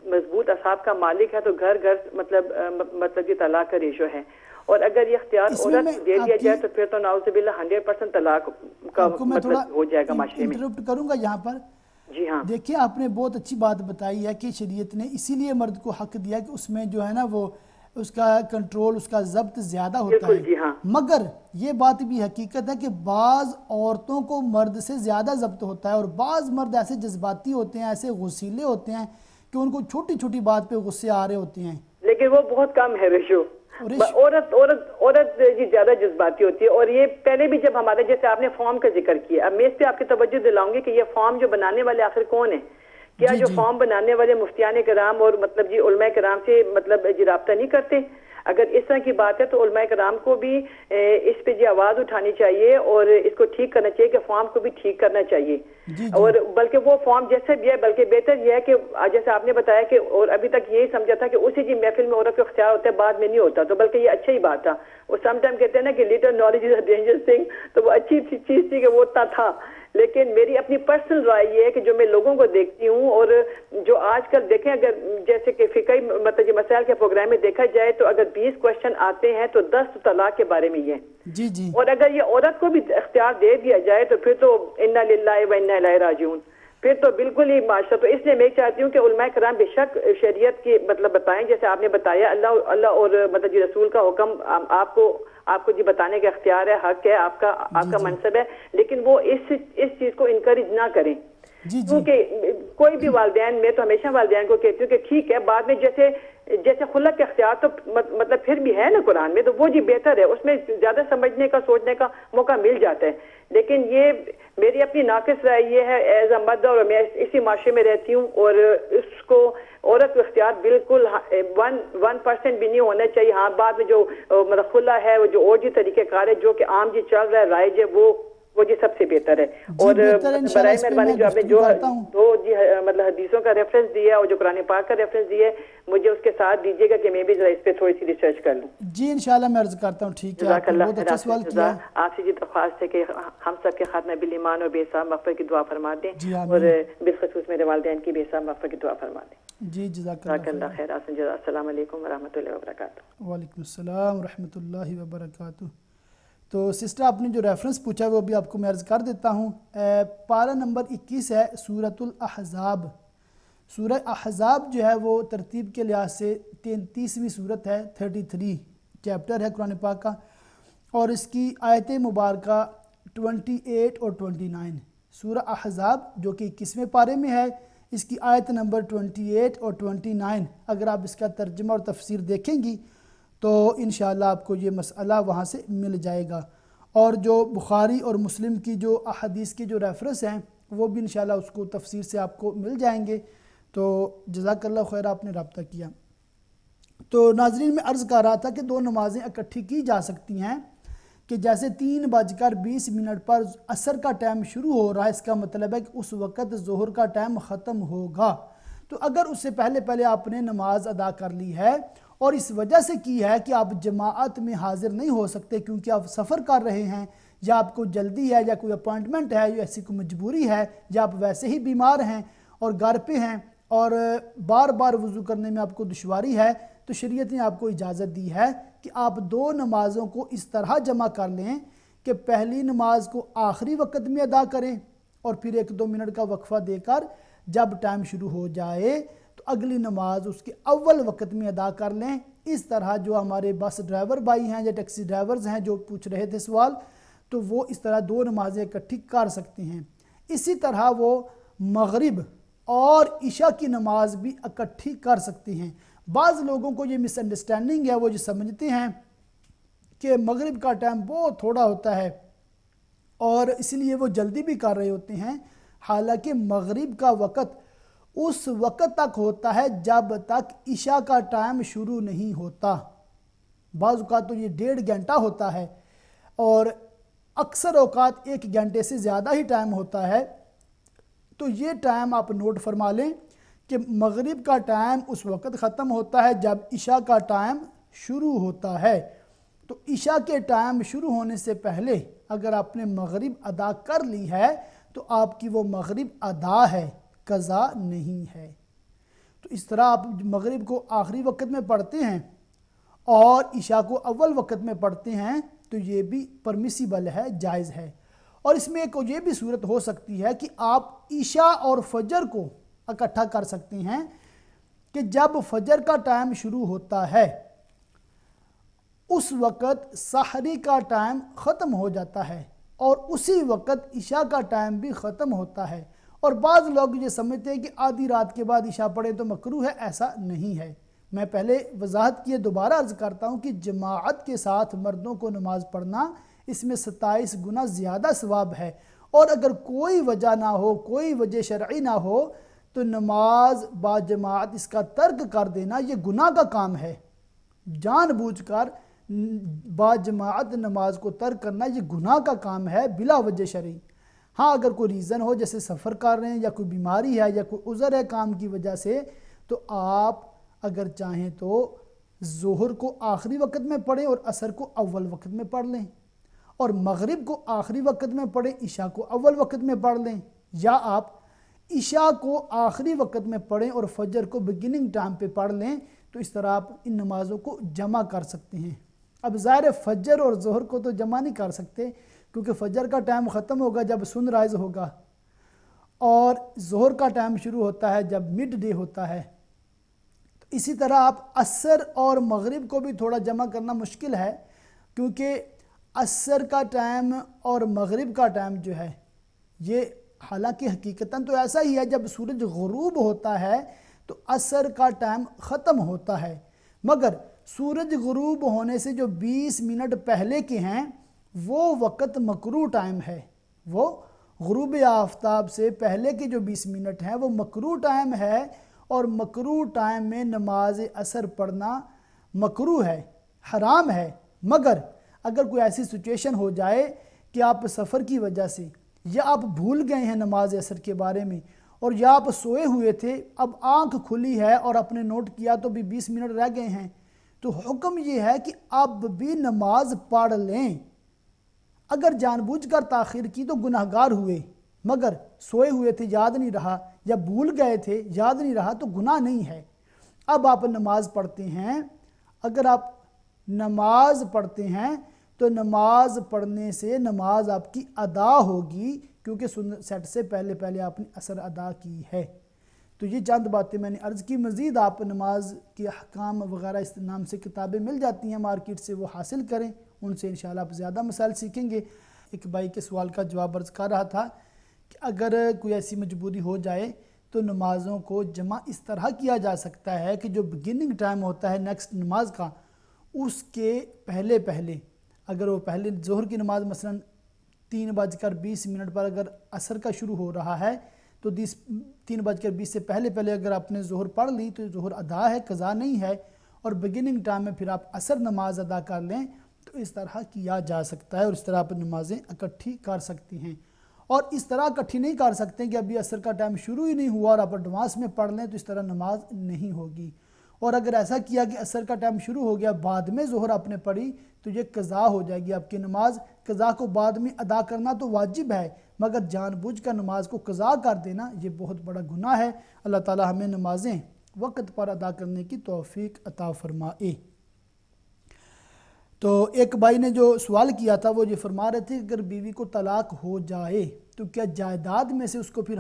مضبوط اعصاب کا مالک ہے تو گھر گھر مطلب جی طلاق کا ریشو ہے. اور اگر یہ اختیار عورت دے دیا جائے تو پھر تو نعوذ باللہ 100% طلاق کا مطلب ہو جائے گا معاشرے میں. انٹرپٹ کروں گا یہاں پر. جی ہاں دیکھیے آپ نے بہت اچھی بات بتائی ہے کہ شریعت نے اسی لیے مرد کو حق دیا کہ اس میں جو ہے نا وہ اس کا کنٹرول، اس کا ضبط زیادہ ہوتا ہے. جی ہاں. مگر یہ بات بھی حقیقت ہے کہ بعض عورتوں کو مرد سے زیادہ ضبط ہوتا ہے اور بعض مرد ایسے جذباتی ہوتے ہیں، ایسے غصیلے ہوتے ہیں کہ ان کو چھوٹی چھوٹی بات پہ غصے آ رہے ہوتے ہیں. لیکن وہ بہت کم ہے ریشو. عورت جی زیادہ جذباتی ہوتی ہے. اور یہ پہلے بھی جب ہمارے جیسے آپ نے فارم کا ذکر کیا، اب میں اس پہ آپ کی توجہ دلاؤں گی کہ یہ فارم جو بنانے والے آخر کون ہیں، کیا جو فارم بنانے والے مفتیان کرام اور مطلب جی علماء کرام سے مطلب جی رابطہ نہیں کرتے؟ اگر اس طرح کی بات ہے تو علماء کرام کو بھی اس پہ جی آواز اٹھانی چاہیے اور اس کو ٹھیک کرنا چاہیے کہ فارم کو بھی ٹھیک کرنا چاہیے. اور بلکہ وہ فارم جیسے بھی ہے بلکہ بہتر یہ ہے کہ جیسے آپ نے بتایا کہ اور ابھی تک یہی سمجھا تھا کہ اسی جی محفل میں عورت کو اختیار ہوتا ہے بعد میں نہیں ہوتا, تو بلکہ یہ اچھا ہی بات تھا. اور سم ٹائم کہتے ہیں نا کہ little knowledge is a dangerous thing, تو وہ اچھی چیز تھی کہ وہ اتنا تھا. لیکن میری اپنی پرسنل رائے یہ ہے کہ جو میں لوگوں کو دیکھتی ہوں اور جو آج کل دیکھیں اگر جیسے کہ فقہی مطلب مسائل کے پروگرام میں دیکھا جائے تو اگر 20 کوشچن آتے ہیں تو 10 طلاق کے بارے میں یہ اور اگر یہ عورت کو بھی اختیار دے دیا جائے تو پھر تو انا للہ و انا الیہ راجعون, پھر تو بالکل ہی معاشرہ. تو اس لیے میں چاہتی ہوں کہ علماء کرام بے شک شریعت کی مطلب بتائیں جیسے آپ نے بتایا, اللہ اور مطلب جی رسول کا حکم آپ کو جی بتانے کا اختیار ہے, حق ہے, آپ کا منصب ہے, لیکن وہ اس چیز کو انکریج نہ کریں. کیونکہ کوئی بھی والدین, میں تو ہمیشہ والدین کو کہتی ہوں کہ ٹھیک ہے بعد میں جیسے خلق کے اختیار تو مطلب پھر بھی ہے نا قرآن میں, تو وہ جی بہتر ہے, اس میں زیادہ سمجھنے کا سوچنے کا موقع مل جاتا ہے. لیکن یہ میری اپنی ناقص رائے یہ ہے ایز اے مدر, اور میں اسی معاشرے میں رہتی ہوں, اور اس کو عورت کو اختیار بالکل 1% بھی نہیں ہونا چاہیے. ہاں بعد میں جو مطلب خلا ہے وہ جو اور جی طریقہ کار ہے جو کہ عام جی چل رہا ہے رائج ہے وہ جی سب سے بہتر ہے. اور برائے مہربانی جو آپ نے جو دو جی مطلب حدیثوں کا ریفرنس دیا اور جو قرآن پاک کا ریفرنس دیا ہے مجھے اس کے ساتھ دیجیے گا کہ میں بھی ذرا اس پہ تھوڑی سی ریسرچ کر لوں. جی انشاءاللہ میں عرض کرتا ہوں. ٹھیک ہے, جزاک اللہ بہت اچھا سوال کیا. آپ سے جی درخواست ہے کہ ہم سب کے خاتمہ بالایمان اور بے حساب مغفرت کی دعا فرما دیں, اور بالخصوص میرے والدین کی بے حساب مغفرت کی دعا فرما دیں. جی جزاک اللہ خیر. السلام علیکم ورحمۃ اللہ وبرکاتہ. وعلیکم السلام ورحمۃ اللہ وبرکاتہ. تو سسٹر آپ نے جو ریفرنس پوچھا وہ بھی آپ کو میں عرض کر دیتا ہوں. پارہ نمبر 21 ہے سورۃ الاحزاب. سورہ احزاب جو ہے وہ ترتیب کے لحاظ سے 33ویں سورت ہے, 33 چیپٹر ہے قرآن پاک کا, اور اس کی آیت مبارکہ 28 اور 29. سورہ احزاب جو کہ 21ویں پارے میں ہے, اس کی آیت نمبر 28 اور 29 اگر آپ اس کا ترجمہ اور تفسیر دیکھیں گی تو انشاءاللہ آپ کو یہ مسئلہ وہاں سے مل جائے گا. اور جو بخاری اور مسلم کی جو احادیث کے جو ریفرنس ہیں وہ بھی انشاءاللہ اس کو تفسیر سے آپ کو مل جائیں گے. تو جزاک اللہ خیر, آپ نے رابطہ کیا. تو ناظرین میں عرض کر رہا تھا کہ 2 نمازیں اکٹھی کی جا سکتی ہیں, کہ جیسے 3:20 پر عصر کا ٹائم شروع ہو رہا ہے, اس کا مطلب ہے کہ اس وقت ظہر کا ٹائم ختم ہوگا. تو اگر اس سے پہلے آپ نے نماز ادا کر لی ہے اور اس وجہ سے کی ہے کہ آپ جماعت میں حاضر نہیں ہو سکتے کیونکہ آپ سفر کر رہے ہیں, یا آپ کو جلدی ہے, یا کوئی اپوائنٹمنٹ ہے, یا ایسی کوئی مجبوری ہے, یا آپ ویسے ہی بیمار ہیں اور گھر پہ ہیں اور بار بار وضو کرنے میں آپ کو دشواری ہے, تو شریعت نے آپ کو اجازت دی ہے کہ آپ 2 نمازوں کو اس طرح جمع کر لیں کہ پہلی نماز کو آخری وقت میں ادا کریں اور پھر 1-2 منٹ کا وقفہ دے کر جب ٹائم شروع ہو جائے تو اگلی نماز اس کے اول وقت میں ادا کر لیں. اس طرح جو ہمارے بس ڈرائیور بھائی ہیں یا ٹیکسی ڈرائیورز ہیں جو پوچھ رہے تھے سوال, تو وہ اس طرح 2 نمازیں اکٹھی کر سکتے ہیں. اسی طرح وہ مغرب اور عشاء کی نماز بھی اکٹھی کر سکتے ہیں. بعض لوگوں کو یہ مس انڈرسٹینڈنگ ہے, وہ جو سمجھتے ہیں کہ مغرب کا ٹائم بہت تھوڑا ہوتا ہے اور اس لیے وہ جلدی بھی کر رہے ہوتے ہیں, حالانکہ مغرب کا وقت اس وقت تک ہوتا ہے جب تک عشاء کا ٹائم شروع نہیں ہوتا. بعض اوقات تو یہ 1.5 گھنٹہ ہوتا ہے اور اکثر اوقات 1 گھنٹے سے زیادہ ہی ٹائم ہوتا ہے. تو یہ ٹائم آپ نوٹ فرما لیں کہ مغرب کا ٹائم اس وقت ختم ہوتا ہے جب عشاء کا ٹائم شروع ہوتا ہے. تو عشاء کے ٹائم شروع ہونے سے پہلے اگر آپ نے مغرب ادا کر لی ہے تو آپ کی وہ مغرب ادا ہے, قضا نہیں ہے. تو اس طرح آپ مغرب کو آخری وقت میں پڑھتے ہیں اور عشاء کو اول وقت میں پڑھتے ہیں تو یہ بھی پرمیسیبل ہے, جائز ہے. اور اس میں ایک یہ بھی صورت ہو سکتی ہے کہ آپ عشاء اور فجر کو اکٹھا کر سکتے ہیں کہ جب فجر کا ٹائم شروع ہوتا ہے اس وقت سحری کا ٹائم ختم ہو جاتا ہے اور اسی وقت عشاء کا ٹائم بھی ختم ہوتا ہے. اور بعض لوگ یہ سمجھتے ہیں کہ آدھی رات کے بعد عشاء پڑھیں تو مکروہ ہے, ایسا نہیں ہے. میں پہلے وضاحت کیے دوبارہ عرض کرتا ہوں کہ جماعت کے ساتھ مردوں کو نماز پڑھنا اس میں 27 گنا زیادہ ثواب ہے. اور اگر کوئی وجہ نہ ہو, کوئی وجہ شرعی نہ ہو, تو نماز با جماعت اس کا ترک کر دینا یہ گناہ کا کام ہے. جان بوجھ کر با جماعت نماز کو ترک کرنا یہ گناہ کا کام ہے بلا وجہ شرعی. ہاں اگر کوئی ریزن ہو جیسے سفر کر رہے ہیں یا کوئی بیماری ہے یا کوئی عذر ہے کام کی وجہ سے تو آپ اگر چاہیں تو ظہر کو آخری وقت میں پڑھیں اور عصر کو اول وقت میں پڑھ لیں، اور مغرب کو آخری وقت میں پڑھیں، عشاء کو اول وقت میں پڑھ لیں، یا آپ عشاء کو آخری وقت میں پڑھیں اور فجر کو بگننگ ٹائم پہ پڑھ لیں. تو اس طرح آپ ان نمازوں کو جمع کر سکتے ہیں. اب ظاہر فجر اور ظہر کو تو جمع نہیں کر سکتے کیونکہ فجر کا ٹائم ختم ہوگا جب سن رائز ہوگا اور ظہر کا ٹائم شروع ہوتا ہے جب مڈ ڈے ہوتا ہے. تو اسی طرح آپ عصر اور مغرب کو بھی تھوڑا جمع کرنا مشکل ہے کیونکہ عصر کا ٹائم اور مغرب کا ٹائم جو ہے یہ حالانکہ حقیقتاً تو ایسا ہی ہے جب سورج غروب ہوتا ہے تو عصر کا ٹائم ختم ہوتا ہے، مگر سورج غروب ہونے سے جو 20 منٹ پہلے کے ہیں وہ وقت مکروہ ٹائم ہے. وہ غروب آفتاب سے پہلے کے جو 20 منٹ ہیں وہ مکروہ ٹائم ہے، اور مکروہ ٹائم میں نماز عصر پڑھنا مکروہ ہے، حرام ہے. مگر اگر کوئی ایسی سچویشن ہو جائے کہ آپ سفر کی وجہ سے یا آپ بھول گئے ہیں نماز عصر کے بارے میں اور یا آپ سوئے ہوئے تھے، اب آنکھ کھلی ہے اور آپ نے نوٹ کیا تو بھی 20 منٹ رہ گئے ہیں، تو حکم یہ ہے کہ اب بھی نماز پڑھ لیں. اگر جان بوجھ کر تاخیر کی تو گناہگار ہوئے، مگر سوئے ہوئے تھے یاد نہیں رہا یا بھول گئے تھے یاد نہیں رہا تو گناہ نہیں ہے. اب آپ نماز پڑھتے ہیں، اگر آپ نماز پڑھتے ہیں تو نماز پڑھنے سے نماز آپ کی ادا ہوگی کیونکہ سیٹ سے پہلے آپ نے عصر ادا کی ہے. تو یہ چند باتیں میں نے عرض کی. مزید آپ نماز کے احکام وغیرہ اس نام سے کتابیں مل جاتی ہیں مارکیٹ سے، وہ حاصل کریں، ان سے انشاءاللہ آپ زیادہ مسائل سیکھیں گے. ایک بھائی کے سوال کا جواب عرض کر رہا تھا کہ اگر کوئی ایسی مجبوری ہو جائے تو نمازوں کو جمع اس طرح کیا جا سکتا ہے کہ جو بگننگ ٹائم ہوتا ہے نیکسٹ نماز کا اس کے پہلے اگر وہ پہلے ظہر کی نماز مثلا 3:20 پر اگر عصر کا شروع ہو رہا ہے تو 3:20 سے پہلے اگر آپ نے ظہر پڑھ لی تو ظہر ادا ہے، قضا نہیں ہے، اور بگننگ ٹائم میں پھر آپ عصر نماز ادا کر لیں تو اس طرح کیا جا سکتا ہے، اور اس طرح آپ نمازیں اکٹھی کر سکتی ہیں. اور اس طرح اکٹھی نہیں کر سکتے کہ ابھی عصر کا ٹائم شروع ہی نہیں ہوا اور آپ ایڈوانس میں پڑھ لیں تو اس طرح نماز نہیں ہوگی. اور اگر ایسا کیا کہ عصر کا ٹائم شروع ہو گیا بعد میں ظہر آپ نے پڑھی تو یہ قضا ہو جائے گی آپ کی نماز. قضا کو بعد میں ادا کرنا تو واجب ہے مگر جان بوجھ کر نماز کو قضا کر دینا یہ بہت بڑا گناہ ہے. اللہ تعالی ہمیں نمازیں وقت پر ادا کرنے کی توفیق عطا فرمائے. تو ایک بھائی نے جو سوال کیا تھا وہ یہ فرما رہے تھے کہ اگر بیوی کو طلاق ہو جائے تو کیا جائیداد میں سے اس کو پھر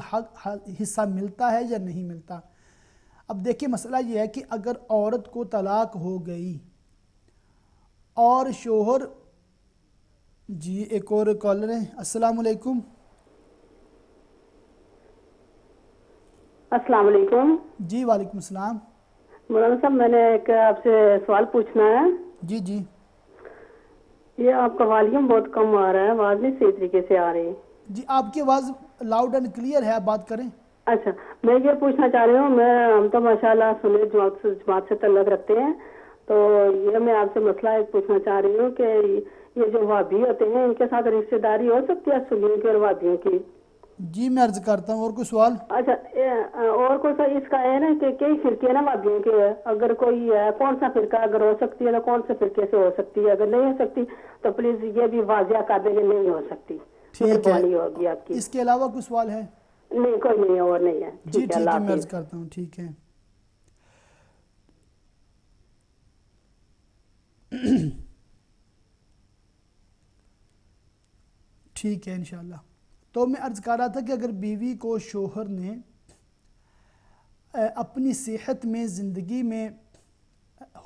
حصہ ملتا ہے یا نہیں ملتا؟ اب دیکھیں مسئلہ یہ ہے کہ اگر عورت کو طلاق ہو گئی اور شوہر جی ایک اور کالر ہے. السلام علیکم. السلام علیکم. جی وعلیکم السلام. مولانا صاحب میں نے ایک آپ سے سوال پوچھنا ہے. جی یہ آپ کا والیوم بہت کم آ رہا ہے، آواز نہیں صحیح طریقے سے آ رہی. جی آپ کی آواز لاؤڈ اینڈ کلیئر ہے، آپ بات کریں. اچھا میں یہ پوچھنا چاہ رہی ہوں، ہم تو ماشاءاللہ سنی جماعت سے تعلق رکھتے ہیں، تو یہ میں آپ سے مسئلہ ایک پوچھنا چاہ رہی ہوں کہ یہ جو وہابی ہوتے ہیں ان کے ساتھ رشتہ داری ہو سکتی ہے سنیوں کی اور وہابیوں کی؟ جی میں عرض کرتا ہوں. اور کوئی سوال؟ اچھا اور کوئی اس کا ہے نا کہ کئی فرقے نا وہابیوں کے، اگر کوئی ہے کون سا فرقہ اگر ہو سکتی ہے تو کون سے فرقے سے ہو سکتی ہے؟ اگر نہیں ہو سکتی تو پلیز یہ بھی واضح کر دیں کہ نہیں ہو سکتی. مہربانی ہوگی آپ کی. اس کے علاوہ کوئی سوال ہے؟ نہیں کوئی نہیں ہے اور نہیں ہے. جی ٹھیک ہے میں عرض کرتا ہوں. ٹھیک ہے ٹھیک ہے انشاءاللہ. تو میں عرض کر رہا تھا کہ اگر بیوی کو شوہر نے اپنی صحت میں زندگی میں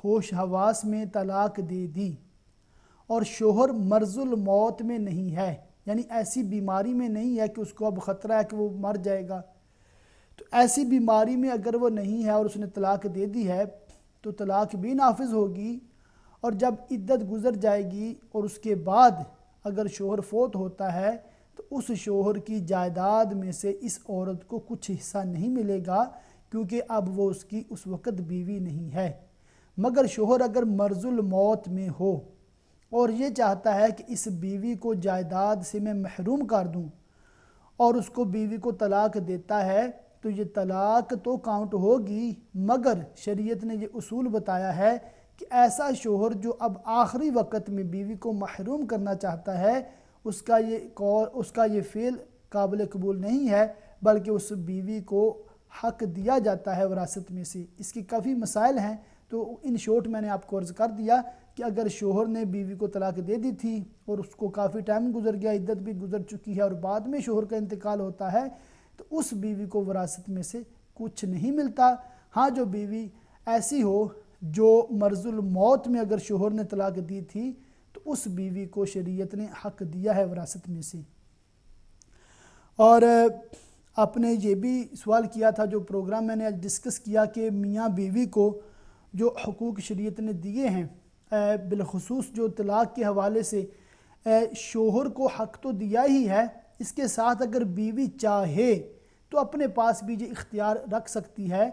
ہوش حواس میں طلاق دے دی اور شوہر مرض الموت میں نہیں ہے، یعنی ایسی بیماری میں نہیں ہے کہ اس کو اب خطرہ ہے کہ وہ مر جائے گا، تو ایسی بیماری میں اگر وہ نہیں ہے اور اس نے طلاق دے دی ہے تو طلاق بھی نافذ ہوگی. اور جب عدت گزر جائے گی اور اس کے بعد اگر شوہر فوت ہوتا ہے تو اس شوہر کی جائیداد میں سے اس عورت کو کچھ حصہ نہیں ملے گا، کیونکہ اب وہ اس کی اس وقت بیوی نہیں ہے۔ مگر شوہر اگر مرض الموت میں ہو اور یہ چاہتا ہے کہ اس بیوی کو جائیداد سے میں محروم کر دوں اور اس کو بیوی کو طلاق دیتا ہے، تو یہ طلاق تو کاؤنٹ ہوگی، مگر شریعت نے یہ اصول بتایا ہے کہ ایسا شوہر جو اب آخری وقت میں بیوی کو محروم کرنا چاہتا ہے، اس کا یہ فعل قابل قبول نہیں ہے، بلکہ اس بیوی کو حق دیا جاتا ہے وراثت میں سے۔ اس کی کافی مسائل ہیں، تو ان شورٹ میں نے آپ کو عرض کر دیا کہ اگر شوہر نے بیوی کو طلاق دے دی تھی اور اس کو کافی ٹائم گزر گیا، عدت بھی گزر چکی ہے، اور بعد میں شوہر کا انتقال ہوتا ہے، تو اس بیوی کو وراثت میں سے کچھ نہیں ملتا۔ ہاں، جو بیوی ایسی ہو جو مرض الموت میں اگر شوہر نے طلاق دی تھی، تو اس بیوی کو شریعت نے حق دیا ہے وراثت میں سے۔ اور آپ نے یہ بھی سوال کیا تھا، جو پروگرام میں نے آج ڈسکس کیا، کہ میاں بیوی کو جو حقوق شریعت نے دیے ہیں، بالخصوص جو طلاق کے حوالے سے شوہر کو حق تو دیا ہی ہے، اس کے ساتھ اگر بیوی چاہے تو اپنے پاس بھی یہ اختیار رکھ سکتی ہے۔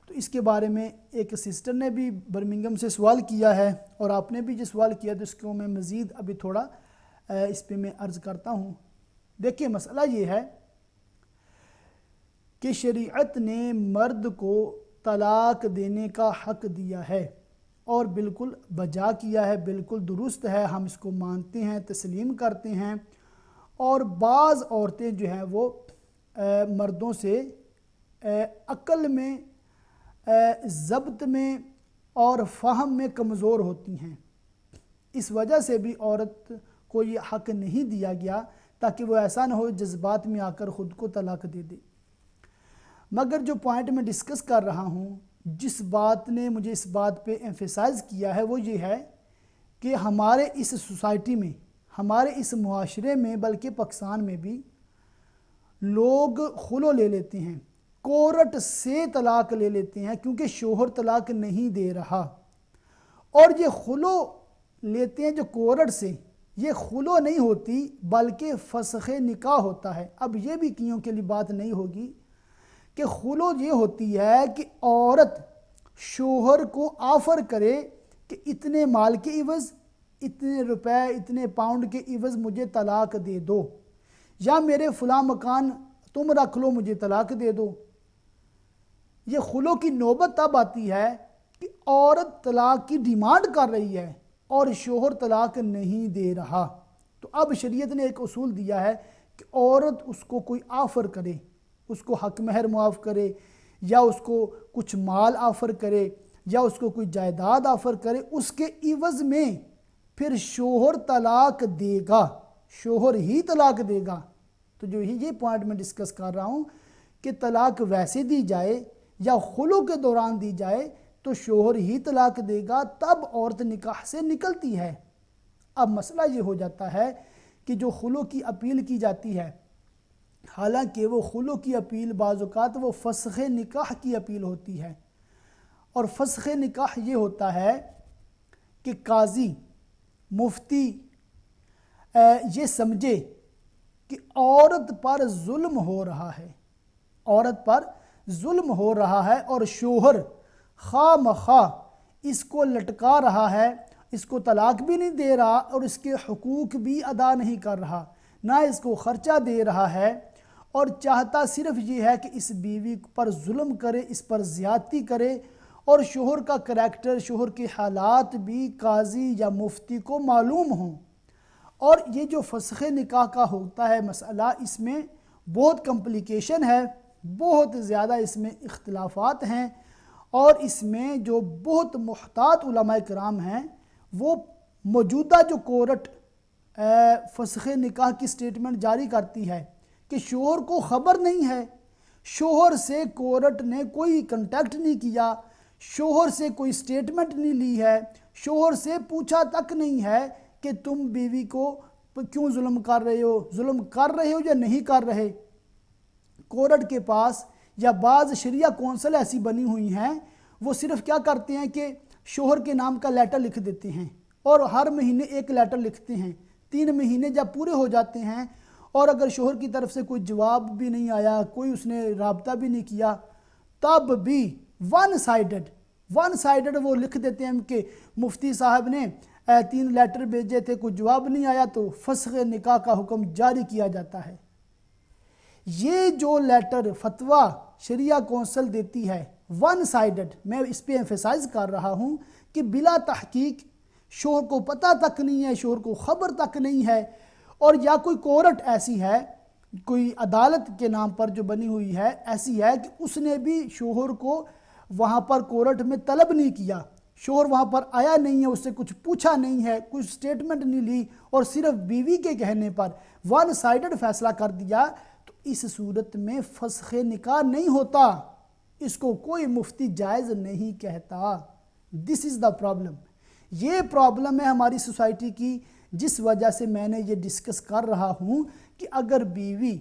تو اس کے بارے میں ایک سسٹر نے بھی برمنگھم سے سوال کیا ہے، اور آپ نے بھی جو سوال کیا، تو اس کو میں مزید ابھی تھوڑا اس پہ میں عرض کرتا ہوں۔ دیکھیے، مسئلہ یہ ہے کہ شریعت نے مرد کو طلاق دینے کا حق دیا ہے، اور بالکل بجا کیا ہے، بالکل درست ہے، ہم اس کو مانتے ہیں، تسلیم کرتے ہیں۔ اور بعض عورتیں جو ہیں وہ مردوں سے عقل میں، ضبط میں اور فہم میں کمزور ہوتی ہیں، اس وجہ سے بھی عورت کو یہ حق نہیں دیا گیا، تاکہ وہ ایسا نہ ہو جذبات میں آ کر خود کو طلاق دے دے۔ مگر جو پوائنٹ میں ڈسکس کر رہا ہوں، جس بات نے مجھے اس بات پہ ایمفیسائز کیا ہے، وہ یہ ہے کہ ہمارے اس سوسائٹی میں، ہمارے اس معاشرے میں، بلکہ پاکستان میں بھی لوگ خلو لے لیتے ہیں، کورٹ سے طلاق لے لیتے ہیں، کیونکہ شوہر طلاق نہیں دے رہا، اور یہ خلو لیتے ہیں جو کورٹ سے، یہ خلو نہیں ہوتی بلکہ فسخ نکاح ہوتا ہے۔ اب یہ بھی کیوں کے لیے بات نہیں ہوگی کہ خلو یہ ہوتی ہے کہ عورت شوہر کو آفر کرے کہ اتنے مال کے عوض، اتنے روپے، اتنے پاؤنڈ کے عوض مجھے طلاق دے دو، یا میرے فلاں مکان تم رکھ لو، مجھے طلاق دے دو۔ یہ خلو کی نوبت تب آتی ہے کہ عورت طلاق کی ڈیمانڈ کر رہی ہے اور شوہر طلاق نہیں دے رہا۔ تو اب شریعت نے ایک اصول دیا ہے کہ عورت اس کو کوئی آفر کرے، اس کو حق مہر معاف کرے، یا اس کو کچھ مال آفر کرے، یا اس کو کوئی جائیداد آفر کرے، اس کے عوض میں پھر شوہر طلاق دے گا، شوہر ہی طلاق دے گا۔ تو جو یہ پوائنٹ میں ڈسکس کر رہا ہوں کہ طلاق ویسے دی جائے یا خلو کے دوران دی جائے تو شوہر ہی طلاق دے گا، تب عورت نکاح سے نکلتی ہے۔ اب مسئلہ یہ ہو جاتا ہے کہ جو خلو کی اپیل کی جاتی ہے، حالانکہ وہ خلو کی اپیل بعض اوقات وہ فسخ نکاح کی اپیل ہوتی ہے، اور فسخ نکاح یہ ہوتا ہے کہ قاضی، مفتی یہ سمجھے کہ عورت پر ظلم ہو رہا ہے، عورت پر ظلم ہو رہا ہے، اور شوہر خواہ مخواہ اس کو لٹکا رہا ہے، اس کو طلاق بھی نہیں دے رہا اور اس کے حقوق بھی ادا نہیں کر رہا، نہ اس کو خرچہ دے رہا ہے، اور چاہتا صرف یہ ہے کہ اس بیوی پر ظلم کرے، اس پر زیادتی کرے، اور شوہر کا کریکٹر، شوہر کے حالات بھی قاضی یا مفتی کو معلوم ہوں۔ اور یہ جو فسخ نکاح کا ہوتا ہے مسئلہ، اس میں بہت کمپلیکیشن ہے، بہت زیادہ اس میں اختلافات ہیں، اور اس میں جو بہت محتاط علماء کرام ہیں، وہ موجودہ جو کورٹ فسخ نکاح کی سٹیٹمنٹ جاری کرتی ہے کہ شوہر کو خبر نہیں ہے، شوہر سے کورٹ نے کوئی کنٹیکٹ نہیں کیا، شوہر سے کوئی سٹیٹمنٹ نہیں لی ہے، شوہر سے پوچھا تک نہیں ہے کہ تم بیوی کو کیوں ظلم کر رہے ہو یا نہیں کر رہے۔ کورٹ کے پاس یا بعض شریعہ کونسل ایسی بنی ہوئی ہیں، وہ صرف کیا کرتے ہیں کہ شوہر کے نام کا لیٹر لکھ دیتے ہیں، اور ہر مہینے ایک لیٹر لکھتے ہیں، 3 مہینے جب پورے ہو جاتے ہیں اور اگر شوہر کی طرف سے کوئی جواب بھی نہیں آیا, کوئی اس نے رابطہ بھی نہیں کیا, تب بھی ون سائیڈڈ وہ لکھ دیتے ہیں کہ مفتی صاحب نے 3 لیٹر بھیجے تھے, کوئی جواب نہیں آیا, تو فسخ نکاح کا حکم جاری کیا جاتا ہے. یہ جو لیٹر فتویٰ شریعہ کونسل دیتی ہے ون سائیڈڈ, میں اس پہ ایمفیسائز کر رہا ہوں کہ بلا تحقیق, شوہر کو پتہ تک نہیں ہے, شوہر کو خبر تک نہیں ہے, اور یا کوئی کورٹ ایسی ہے, کوئی عدالت کے نام پر جو بنی ہوئی ہے ایسی ہے کہ اس نے بھی شوہر کو وہاں پر کورٹ میں طلب نہیں کیا, شوہر وہاں پر آیا نہیں ہے, اس سے کچھ پوچھا نہیں ہے, کچھ سٹیٹمنٹ نہیں لی, اور صرف بیوی کے کہنے پر ون سائیڈڈ فیصلہ کر دیا, تو اس صورت میں فسخ نکاح نہیں ہوتا. اس کو کوئی مفتی جائز نہیں کہتا. دس از دا پرابلم. یہ پرابلم ہے ہماری سوسائٹی کی, جس وجہ سے میں نے یہ ڈسکس کر رہا ہوں کہ اگر بیوی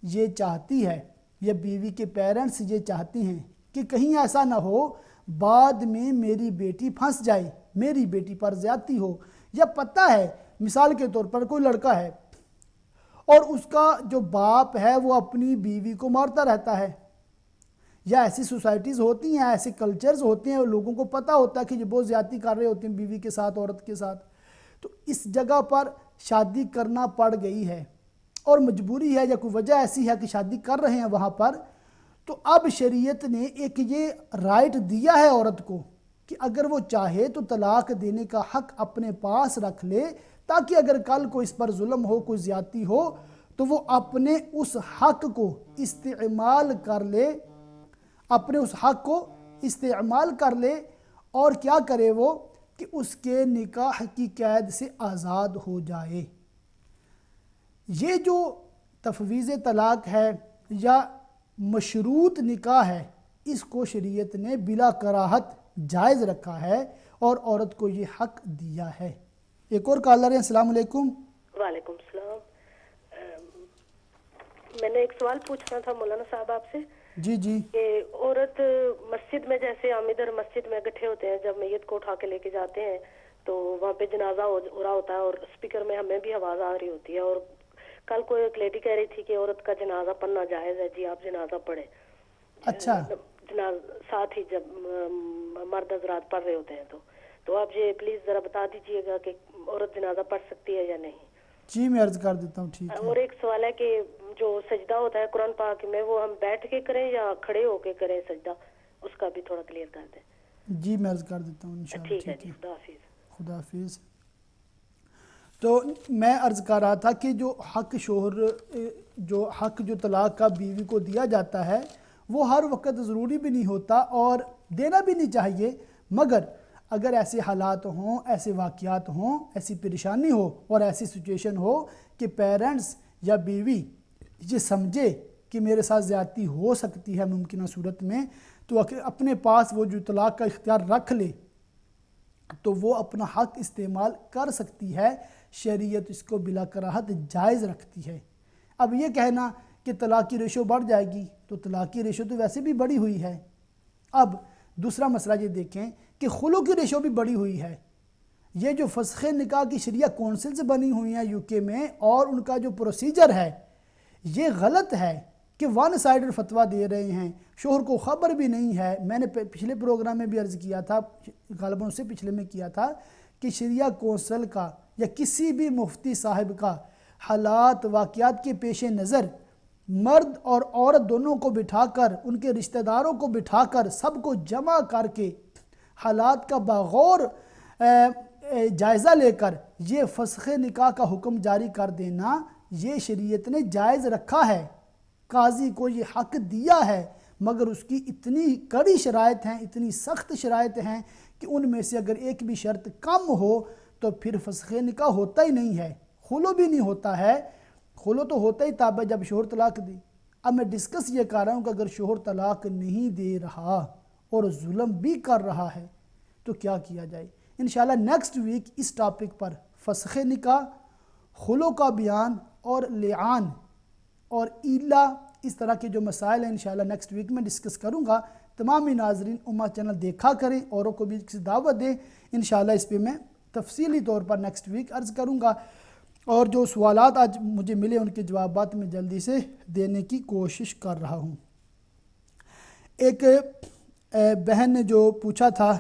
یہ چاہتی ہے یا بیوی کے پیرنٹس یہ چاہتے ہیں کہ کہیں ایسا نہ ہو بعد میں میری بیٹی پھنس جائے, میری بیٹی پر زیادتی ہو, یا پتہ ہے مثال کے طور پر کوئی لڑکا ہے اور اس کا جو باپ ہے وہ اپنی بیوی کو مارتا رہتا ہے, یا ایسی سوسائٹیز ہوتی ہیں, ایسے کلچرز ہوتے ہیں, لوگوں کو پتہ ہوتا ہے کہ یہ بہت زیادتی کر رہے ہوتے ہیں بیوی کے ساتھ, عورت کے ساتھ, تو اس جگہ پر شادی کرنا پڑ گئی ہے اور مجبوری ہے یا کوئی وجہ ایسی ہے کہ شادی کر رہے ہیں وہاں پر, تو اب شریعت نے ایک یہ رائٹ دیا ہے عورت کو کہ اگر وہ چاہے تو طلاق دینے کا حق اپنے پاس رکھ لے, تاکہ اگر کل کو اس پر ظلم ہو, کوئی زیادتی ہو, تو وہ اپنے اس حق کو استعمال کر لے, اپنے اس حق کو استعمال کر لے, اور کیا کرے وہ کہ اس کے نکاح کی قید سے آزاد ہو جائے. یہ جو تفویض طلاق ہے یا مشروط نکاح ہے, اس کو شریعت نے بلا کراہت جائز رکھا ہے اور عورت کو یہ حق دیا ہے. ایک اور کالر ہے. السلام علیکم. وعلیکم السلام. میں نے ایک سوال پوچھنا تھا مولانا صاحب آپ سے. جی جی. کہ عورت مسجد میں, جیسے ہم ادھر مسجد میں اکٹھے ہوتے ہیں, جب میت کو اٹھا کے لے کے جاتے ہیں تو وہاں پہ جنازہ ہو رہا ہوتا ہے اور اسپیکر میں ہمیں بھی آواز آ رہی ہوتی ہے, اور کل کوئی ایک لیڈی کہہ رہی تھی کہ عورت کا جنازہ پڑھنا جائز ہے, جی آپ جنازہ پڑھیں. اچھا. ساتھ ہی جب مرد حضرات پڑھ رہے ہوتے ہیں تو آپ یہ پلیز ذرا بتا دیجئے گا کہ عورت جنازہ پڑھ سکتی ہے یا نہیں. جی میں عرض کر دیتا ہوں. ٹھیک ہے. اور ایک سوال ہے کہ جو سجدہ ہوتا ہے قرآن پاک میں, وہ ہم بیٹھ کے کریں یا کھڑے ہو کے کریں سجدہ, اس کا بھی تھوڑا کلیئر کر دیں. جی میں عرض کر دیتا ہوں انشاءاللہ. ٹھیک ہے جی, خدا حافظ. خدا حافظ. تو میں عرض کر رہا تھا کہ جو حق جو طلاق کا بیوی کو دیا جاتا ہے وہ ہر وقت ضروری بھی نہیں ہوتا اور دینا بھی نہیں چاہیے, مگر اگر ایسے حالات ہوں, ایسے واقعات ہوں, ایسی پریشانی ہو اور ایسی سچویشن ہو کہ پیرنٹس یا بیوی یہ سمجھے کہ میرے ساتھ زیادتی ہو سکتی ہے ممکنہ صورت میں, تو اپنے پاس وہ جو طلاق کا اختیار رکھ لے تو وہ اپنا حق استعمال کر سکتی ہے. شریعت اس کو بلا کراہت جائز رکھتی ہے. اب یہ کہنا کہ طلاق کی ریشو بڑھ جائے گی, تو طلاق کی ریشو تو ویسے بھی بڑھی ہوئی ہے. اب دوسرا مسئلہ یہ دیکھیں کہ خلو کی ریشو بھی بڑھی ہوئی ہے. یہ جو فسخ نکاح کی شریعہ کونسلز بنی ہوئی ہیں UK میں, اور ان کا جو پروسیجر ہے یہ غلط ہے کہ ون سائیڈڈ فتویٰ دے رہے ہیں, شوہر کو خبر بھی نہیں ہے. میں نے پچھلے پروگرام میں بھی عرض کیا تھا, غالباً اس سے پچھلے میں کیا تھا, کہ شریعہ کونسل کا یا کسی بھی مفتی صاحب کا حالات واقعات کے پیش نظر مرد اور عورت دونوں کو بٹھا کر, ان کے رشتہ داروں کو بٹھا کر, سب کو جمع کر کے حالات کا باغور جائزہ لے کر یہ فسخ نکاح کا حکم جاری کر دینا, یہ شریعت نے جائز رکھا ہے. قاضی کو یہ حق دیا ہے, مگر اس کی اتنی کڑی شرائط ہیں, اتنی سخت شرائط ہیں کہ ان میں سے اگر ایک بھی شرط کم ہو تو پھر فسخ نکاح ہوتا ہی نہیں ہے, خلو بھی نہیں ہوتا ہے. خلو تو ہوتا ہی تب جب شوہر طلاق دے. اب میں ڈسکس یہ کر رہا ہوں کہ اگر شوہر طلاق نہیں دے رہا اور ظلم بھی کر رہا ہے تو کیا کیا جائے. انشاءاللہ نیکسٹ ویک اس ٹاپک پر فسخ نکاح, خلو کا بیان اور لعان اور ایلا, اس طرح کے جو مسائل ہیں انشاءاللہ نیکسٹ ویک میں ڈسکس کروں گا. تمامی ناظرین امہ چینل دیکھا کریں, اوروں کو بھی دعوت دیں. انشاءاللہ اس پہ میں تفصیلی طور پر نیکسٹ ویک عرض کروں گا. اور جو سوالات آج مجھے ملے ان کے جوابات میں جلدی سے دینے کی کوشش کر رہا ہوں۔ ایک بہن نے جو پوچھا تھا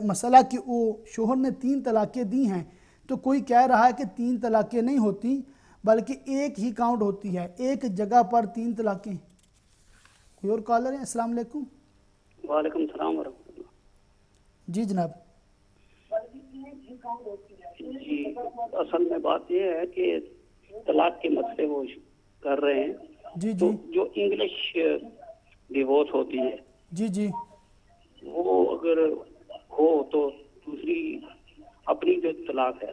مسئلہ کہ وہ شوہر نے 3 طلاقیں دی ہیں، تو کوئی کہہ رہا ہے کہ 3 طلاقیں نہیں ہوتی بلکہ ایک ہی کاؤنٹ ہوتی ہے، ایک جگہ پر 3 طلاقیں۔ کوئی اور کالر ہیں؟ السلام علیکم۔ وعلیکم السلام ورحمۃ اللہ۔ جی جناب۔ جی اصل میں بات یہ ہے کہ طلاق کے مسئلے وہ کر رہے ہیں، جی تو جی جو انگلش ڈیورس ہوتی ہے جی جی وہ اگر ہو تو دوسری اپنی جو طلاق ہے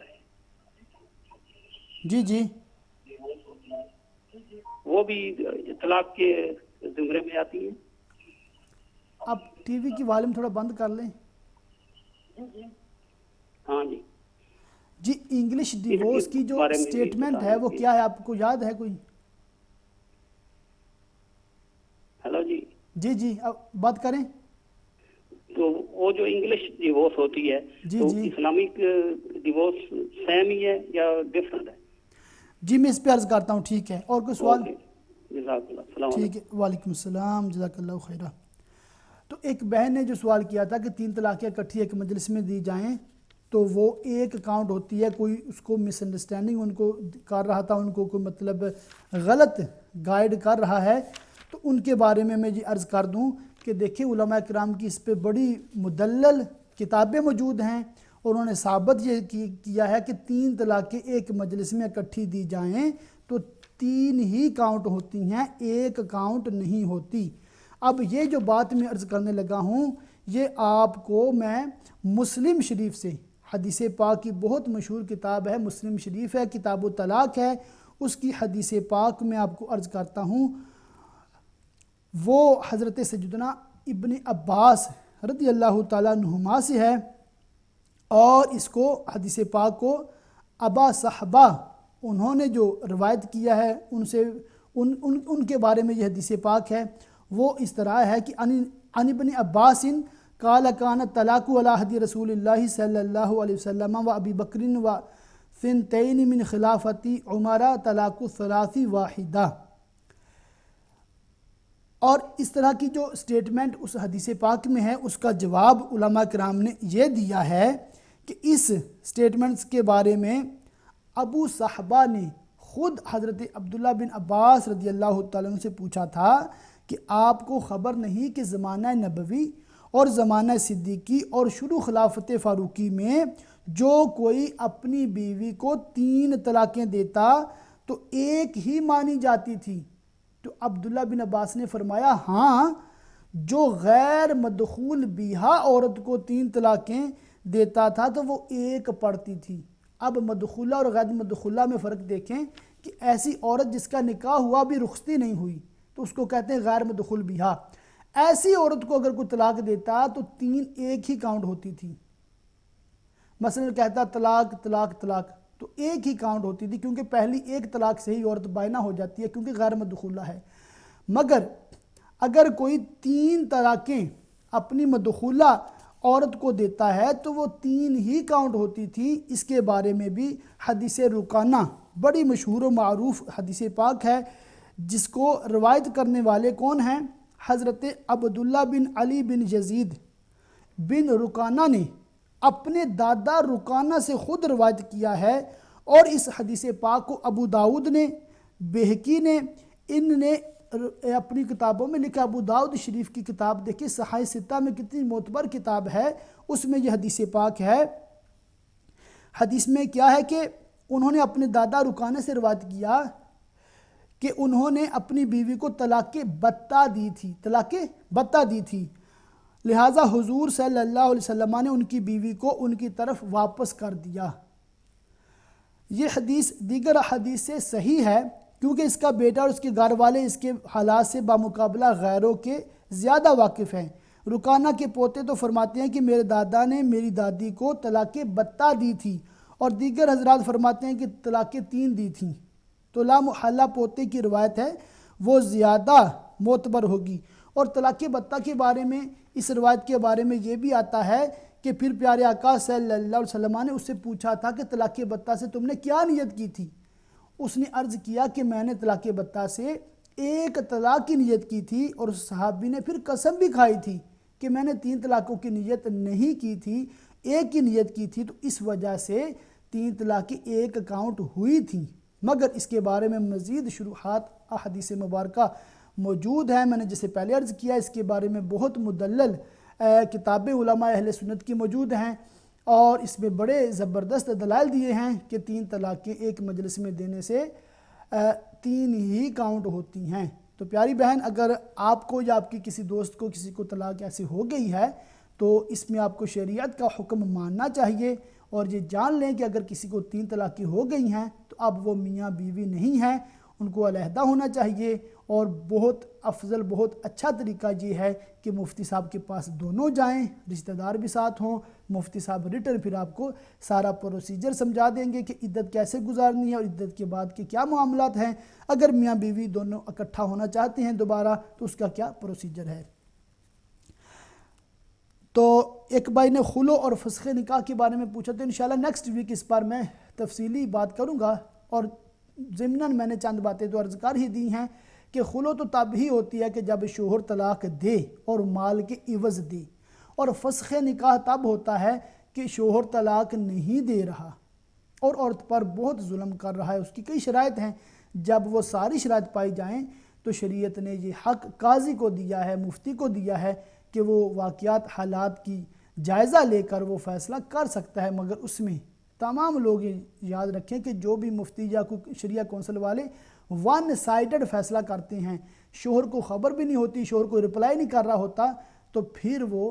جی جی وہ بھی طلاق کے زمرے میں آتی ہے۔ آپ ٹی وی کی والیوم تھوڑا بند کر لیں۔ ہاں جی جی انگلش ڈیورس کی جو سٹیٹمنٹ ہے وہ کیا ہے، آپ کو یاد ہے کوئی؟ ہیلو جی جی جی اب بات کریں۔ تو وہ جو انگلش ڈیورس ہوتی ہے جی تو جی اسلامک ڈیورس سیم ہی ہے یا ڈفرنٹ ہے؟ جی میں اس پہ عرض کرتا ہوں، ٹھیک ہے۔ اور کوئی سوال؟ جزاک اللہ، السلام ٹھیک ہے، وعلیکم السلام، جزاک اللہ خیرہ۔ تو ایک بہن نے جو سوال کیا تھا کہ 3 طلاقیں اکٹھی ایک مجلس میں دی جائیں تو وہ ایک کاؤنٹ ہوتی ہے، کوئی اس کو مس انڈرسٹینڈنگ ان کو کر رہا تھا، ان کو کوئی مطلب غلط گائیڈ کر رہا ہے، تو ان کے بارے میں میں عرض کر دوں کہ دیکھیں علماء کرام کی اس پہ بڑی مدلل کتابیں موجود ہیں، اور انہوں نے ثابت یہ کیا ہے کہ 3 طلاقیں ایک مجلس میں اکٹھی دی جائیں تو 3 ہی کاؤنٹ ہوتی ہیں، ایک کاؤنٹ نہیں ہوتی۔ اب یہ جو بات میں عرض کرنے لگا ہوں یہ آپ کو میں مسلم شریف سے، حدیث پاک کی بہت مشہور کتاب ہے، مسلم شریف ہے، کتاب الطلاق ہے، اس کی حدیث پاک میں آپ کو عرض کرتا ہوں، وہ حضرت سیدنا ابن عباس رضی اللہ تعالیٰ عنہما سے ہے، اور اس کو حدیث پاک کو ابا صحبہ انہوں نے جو روایت کیا ہے ان کے بارے میں یہ حدیث پاک ہے، وہ اس طرح ہے کہ عن ابن عباس قال کان الطلاق علی عہد رسول اللہ صلی اللہ علیہ وسلم و ابی بکر و ثنتین من خلافتی عمر طلاق الثلاث واحدہ۔ اور اس طرح کی جو سٹیٹمنٹ اس حدیث پاک میں ہے اس کا جواب علماء کرام نے یہ دیا ہے کہ اس سٹیٹمنٹس کے بارے میں ابو صحبہ نے خود حضرت عبداللہ بن عباس رضی اللہ تعالیٰ عنہ سے پوچھا تھا کہ آپ کو خبر نہیں کہ زمانہ نبوی اور زمانہ صدیقی اور شروع خلافت فاروقی میں جو کوئی اپنی بیوی کو 3 طلاقیں دیتا تو ایک ہی مانی جاتی تھی؟ تو عبداللہ بن عباس نے فرمایا ہاں، جو غیر مدخول بیہا عورت کو 3 طلاقیں دیتا تھا تو وہ ایک پڑتی تھی۔ اب مدخولہ اور غیر مدخولہ میں فرق دیکھیں کہ ایسی عورت جس کا نکاح ہوا بھی رخصتی نہیں ہوئی تو اس کو کہتے ہیں غیر مدخول بیہا، ایسی عورت کو اگر کوئی طلاق دیتا تو 3 ایک ہی کاؤنٹ ہوتی تھی۔ مثلا کہتا طلاق طلاق طلاق تو ایک ہی کاؤنٹ ہوتی تھی، کیونکہ پہلی ایک طلاق سے ہی عورت بائنہ ہو جاتی ہے کیونکہ غیر مدخولہ ہے۔ مگر اگر کوئی 3 طلاقیں اپنی مدخولہ عورت کو دیتا ہے تو وہ 3 ہی کاؤنٹ ہوتی تھی۔ اس کے بارے میں بھی حدیث رکانہ بڑی مشہور و معروف حدیث پاک ہے، جس کو روایت کرنے والے کون ہیں؟ حضرت عبداللہ بن علی بن یزید بن رکانہ نے اپنے دادا رکانہ سے خود روایت کیا ہے، اور اس حدیث پاک کو ابو داؤد نے، بہقی نے، ان نے اپنی کتابوں میں لکھا۔ ابو داؤد شریف کی کتاب دیکھیں، صحاح ستہ میں کتنی معتبر کتاب ہے، اس میں یہ حدیث پاک ہے۔ حدیث میں کیا ہے کہ انہوں نے اپنے دادا رکانہ سے روایت کیا کہ انہوں نے اپنی بیوی کو طلاق بتہ دی تھی، طلاق بتہ دی تھی، لہٰذا حضور صلی اللہ علیہ وسلم نے ان کی بیوی کو ان کی طرف واپس کر دیا۔ یہ حدیث دیگر حدیث سے صحیح ہے، کیونکہ اس کا بیٹا اور اس کے گھر والے اس کے حالات سے بامقابلہ غیروں کے زیادہ واقف ہیں۔ رکانہ کے پوتے تو فرماتے ہیں کہ میرے دادا نے میری دادی کو طلاق بتہ دی تھی، اور دیگر حضرات فرماتے ہیں کہ طلاقیں 3 دی تھیں۔ تو لا محالہ پوتے کی روایت ہے وہ زیادہ معتبر ہوگی۔ اور طلاق بتہ کے بارے میں اس روایت کے بارے میں یہ بھی آتا ہے کہ پھر پیارے آقا صلی اللہ علیہ وسلم نے اس سے پوچھا تھا کہ طلاق بتہ سے تم نے کیا نیت کی تھی؟ اس نے عرض کیا کہ میں نے طلاق بتہ سے ایک طلاق کی نیت کی تھی، اور اس صحابی نے پھر قسم بھی کھائی تھی کہ میں نے 3 طلاقوں کی نیت نہیں کی تھی، ایک کی نیت کی تھی، تو اس وجہ سے 3 طلاقیں ایک کاؤنٹ ہوئی تھیں۔ مگر اس کے بارے میں مزید شروحات احادیث مبارکہ موجود ہیں، میں نے جسے پہلے عرض کیا، اس کے بارے میں بہت مدلل کتابیں علماء اہل سنت کی موجود ہیں، اور اس میں بڑے زبردست دلائل دیے ہیں کہ 3 طلاقیں ایک مجلس میں دینے سے 3 ہی کاؤنٹ ہوتی ہیں۔ تو پیاری بہن، اگر آپ کو یا آپ کی کسی دوست کو کسی کو طلاق ایسے ہو گئی ہے تو اس میں آپ کو شریعت کا حکم ماننا چاہیے، اور یہ جان لیں کہ اگر کسی کو 3 طلاقیں ہو گئی ہیں تو اب وہ میاں بیوی نہیں ہیں، ان کو علیحدہ ہونا چاہیے۔ اور بہت افضل، بہت اچھا طریقہ یہ ہے کہ مفتی صاحب کے پاس دونوں جائیں، رشتہ دار بھی ساتھ ہوں، مفتی صاحب ریٹن پھر آپ کو سارا پروسیجر سمجھا دیں گے کہ عدت کیسے گزارنی ہے اور عدت کے بعد کے کیا معاملات ہیں۔ اگر میاں بیوی دونوں اکٹھا ہونا چاہتے ہیں دوبارہ تو اس کا کیا پروسیجر ہے۔ تو ایک بھائی نے خلو اور فسخ نکاح کے بارے میں پوچھا، تو انشاءاللہ نیکسٹ ویک اس پر میں تفصیلی بات کروں گا، اور ضمناً میں نے چند باتیں تو عرض کر ہی دی ہیں کہ خلو تو تب ہی ہوتی ہے کہ جب شوہر طلاق دے اور مال کے عوض دے، اور فسخ نکاح تب ہوتا ہے کہ شوہر طلاق نہیں دے رہا اور عورت پر بہت ظلم کر رہا ہے۔ اس کی کئی شرائط ہیں، جب وہ ساری شرائط پائی جائیں تو شریعت نے یہ حق قاضی کو دیا ہے، مفتی کو دیا ہے کہ وہ واقعات حالات کی جائزہ لے کر وہ فیصلہ کر سکتا ہے۔ مگر اس میں تمام لوگ یاد رکھیں کہ جو بھی مفتی یا کوئی شریعہ کونسل والے ون سائیڈڈ فیصلہ کرتے ہیں، شوہر کو خبر بھی نہیں ہوتی، شوہر کو رپلائی نہیں کر رہا ہوتا، تو پھر وہ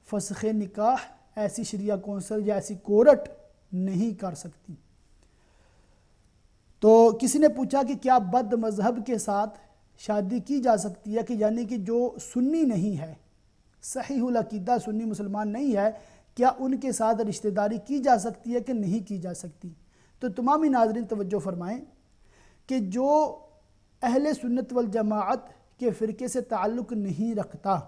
فسخ نکاح ایسی شریعہ کونسل یا ایسی کورٹ نہیں کر سکتی۔ تو کسی نے پوچھا کہ کیا بد مذہب کے ساتھ شادی کی جا سکتی ہے، کہ یعنی کہ جو سنی نہیں ہے، صحیح العقیدہ سنی مسلمان نہیں ہے، کیا ان کے ساتھ رشتہ داری کی جا سکتی ہے کہ نہیں کی جا سکتی؟ تو تمامی ناظرین توجہ فرمائیں کہ جو اہل سنت والجماعت کے فرقے سے تعلق نہیں رکھتا،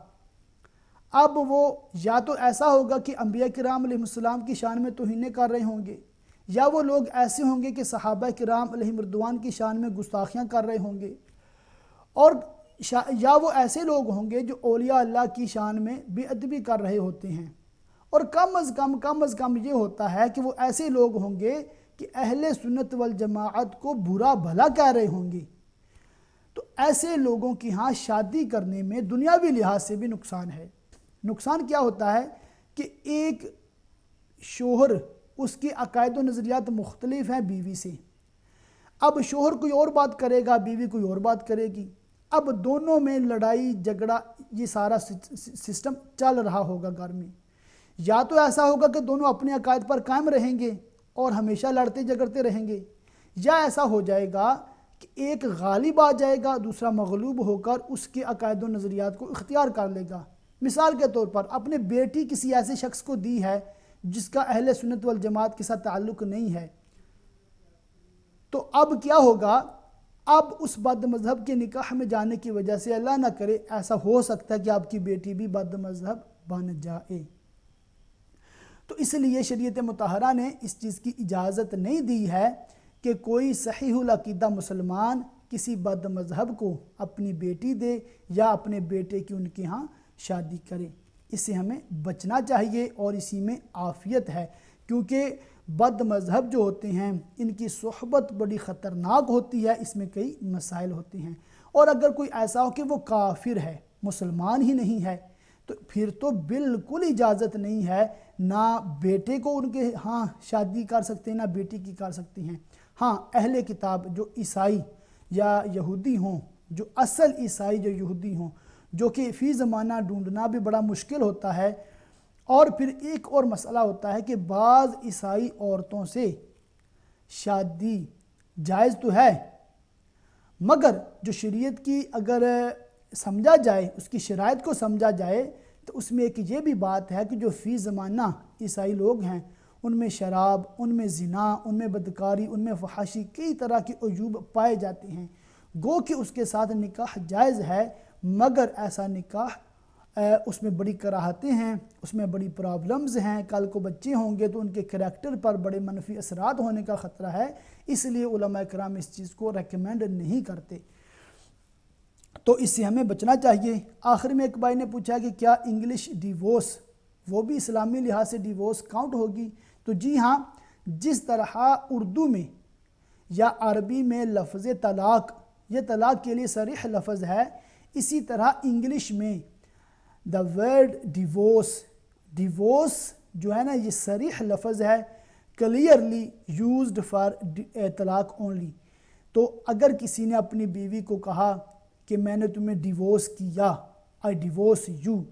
اب وہ یا تو ایسا ہوگا کہ انبیاء کرام علیہ السلام کی شان میں توہین کر رہے ہوں گے، یا وہ لوگ ایسے ہوں گے کہ صحابہ کرام علیہ رضوان کی شان میں گستاخیاں کر رہے ہوں گے، اور یا وہ ایسے لوگ ہوں گے جو اولیاء اللہ کی شان میں بے ادبی کر رہے ہوتے ہیں، اور کم از کم یہ ہوتا ہے کہ وہ ایسے لوگ ہوں گے کہ اہل سنت والجماعت کو برا بھلا کہہ رہے ہوں گے۔ تو ایسے لوگوں کی ہاں شادی کرنے میں دنیاوی لحاظ سے بھی نقصان ہے۔ نقصان کیا ہوتا ہے کہ ایک شوہر، اس کے عقائد و نظریات مختلف ہیں بیوی سے، اب شوہر کوئی اور بات کرے گا، بیوی کوئی اور بات کرے گی، اب دونوں میں لڑائی جھگڑا، یہ سارا سسٹم چل رہا ہوگا گھر میں۔ یا تو ایسا ہوگا کہ دونوں اپنے عقائد پر قائم رہیں گے اور ہمیشہ لڑتے جھگڑتے رہیں گے، یا ایسا ہو جائے گا کہ ایک غالب آ جائے گا، دوسرا مغلوب ہو کر اس کے عقائد و نظریات کو اختیار کر لے گا۔ مثال کے طور پر اپنے بیٹی کسی ایسے شخص کو دی ہے جس کا اہل سنت والجماعت کے ساتھ تعلق نہیں ہے، تو اب کیا ہوگا؟ اب اس بد مذہب کے نکاح میں جانے کی وجہ سے اللہ نہ کرے ایسا ہو سکتا ہے کہ آپ کی بیٹی بھی بد مذہب بن جائے۔ تو اس لیے شریعت مطہرہ نے اس چیز کی اجازت نہیں دی ہے کہ کوئی صحیح العقیدہ مسلمان کسی بد مذہب کو اپنی بیٹی دے یا اپنے بیٹے کی ان کے ہاں شادی کرے۔ اس سے ہمیں بچنا چاہیے، اور اسی میں عافیت ہے، کیونکہ بد مذہب جو ہوتے ہیں ان کی صحبت بڑی خطرناک ہوتی ہے، اس میں کئی مسائل ہوتے ہیں۔ اور اگر کوئی ایسا ہو کہ وہ کافر ہے، مسلمان ہی نہیں ہے، تو پھر تو بالکل اجازت نہیں ہے، نہ بیٹے کو ان کے ہاں شادی کر سکتے ہیں، نہ بیٹی کی کر سکتے ہیں۔ ہاں اہل کتاب جو عیسائی یا یہودی ہوں، جو اصل عیسائی جو یہودی ہوں، جو کہ فی زمانہ ڈھونڈنا بھی بڑا مشکل ہوتا ہے۔ اور پھر ایک اور مسئلہ ہوتا ہے کہ بعض عیسائی عورتوں سے شادی جائز تو ہے، مگر جو شریعت کی اگر سمجھا جائے، اس کی شرائط کو سمجھا جائے، تو اس میں ایک یہ بھی بات ہے کہ جو فی زمانہ عیسائی لوگ ہیں ان میں شراب، ان میں زنا، ان میں بدکاری، ان میں فحاشی، کئی طرح کے عیوب پائے جاتے ہیں۔ گو کہ اس کے ساتھ نکاح جائز ہے، مگر ایسا نکاح اس میں بڑی کراہتیں ہیں، اس میں بڑی پرابلمز ہیں، کل کو بچے ہوں گے تو ان کے کریکٹر پر بڑے منفی اثرات ہونے کا خطرہ ہے، اس لیے علماء کرام اس چیز کو ریکمینڈ نہیں کرتے، تو اس سے ہمیں بچنا چاہیے۔ آخر میں ایک بھائی نے پوچھا کہ کیا انگلش ڈیورس وہ بھی اسلامی لحاظ سے ڈیورس کاؤنٹ ہوگی؟ تو جی ہاں، جس طرح اردو میں یا عربی میں لفظ طلاق یہ طلاق کے لیے صریح لفظ ہے، اسی طرح انگلش میں دا ورڈ ڈیورس جو ہے نا یہ صریح لفظ ہے، کلیئرلی یوزڈ فار طلاق اونلی۔ تو اگر کسی نے اپنی بیوی کو کہا کہ میں نے تمہیں ڈیورس کیا، آئی ڈیورس یو،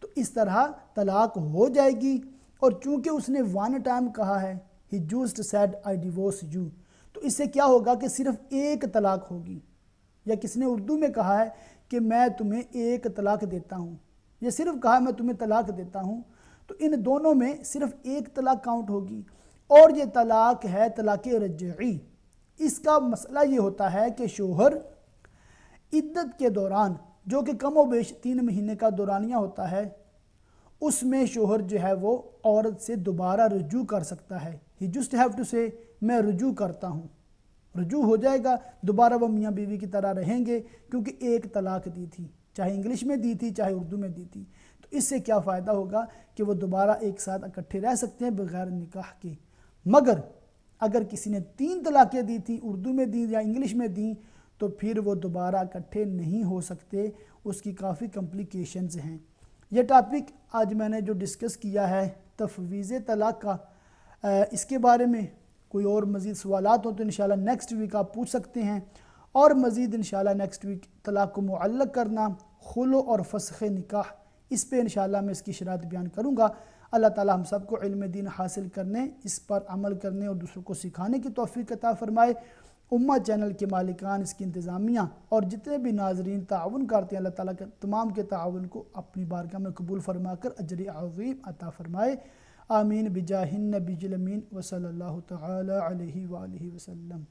تو اس طرح طلاق ہو جائے گی، اور چونکہ اس نے ون ٹائم کہا ہے ہی just said I divorce you, تو اس سے کیا ہوگا کہ صرف ایک طلاق ہوگی۔ یا کس نے اردو میں کہا ہے کہ میں تمہیں ایک طلاق دیتا ہوں، یہ صرف کہا میں تمہیں طلاق دیتا ہوں، تو ان دونوں میں صرف ایک طلاق کاؤنٹ ہوگی۔ اور یہ طلاق ہے طلاق رجعی، اس کا مسئلہ یہ ہوتا ہے کہ شوہر عدت کے دوران، جو کہ کم و بیش 3 مہینے کا دورانیہ ہوتا ہے، اس میں شوہر جو ہے وہ عورت سے دوبارہ رجوع کر سکتا ہے۔ ہی جسٹ ہیو ٹو سے میں رجوع کرتا ہوں، رجوع ہو جائے گا، دوبارہ وہ میاں بیوی کی طرح رہیں گے، کیونکہ ایک طلاق دی تھی، چاہے انگلش میں دی تھی چاہے اردو میں دی تھی۔ تو اس سے کیا فائدہ ہوگا کہ وہ دوبارہ ایک ساتھ اکٹھے رہ سکتے ہیں بغیر نکاح کے۔ مگر اگر کسی نے 3 طلاقیں دی تھیں، اردو میں دیں یا انگلش میں دیں، تو پھر وہ دوبارہ اکٹھے نہیں ہو سکتے، اس کی کافی کمپلیکیشنز ہیں۔ یہ ٹاپک آج میں نے جو ڈسکس کیا ہے تفویض طلاق کا، اس کے بارے میں کوئی اور مزید سوالات ہوں تو انشاءاللہ نیکسٹ ویک آپ پوچھ سکتے ہیں، اور مزید انشاءاللہ نیکسٹ ویک طلاق کو معلق کرنا، خلو اور فسخ نکاح، اس پہ انشاءاللہ میں اس کی شرائط بیان کروں گا۔ اللہ تعالی ہم سب کو علم دین حاصل کرنے، اس پر عمل کرنے اور دوسروں کو سکھانے کی توفیق عطا فرمائے۔ امہ چینل کے مالکان، اس کی انتظامیہ اور جتنے بھی ناظرین تعاون کرتے ہیں، اللہ تعالیٰ کے تمام کے تعاون کو اپنی بارگاہ میں قبول فرما کر اجر عظیم عطا فرمائے۔ آمین بجاہ النبی الامین وصلی اللہ تعالی علیہ وآلہ وسلم۔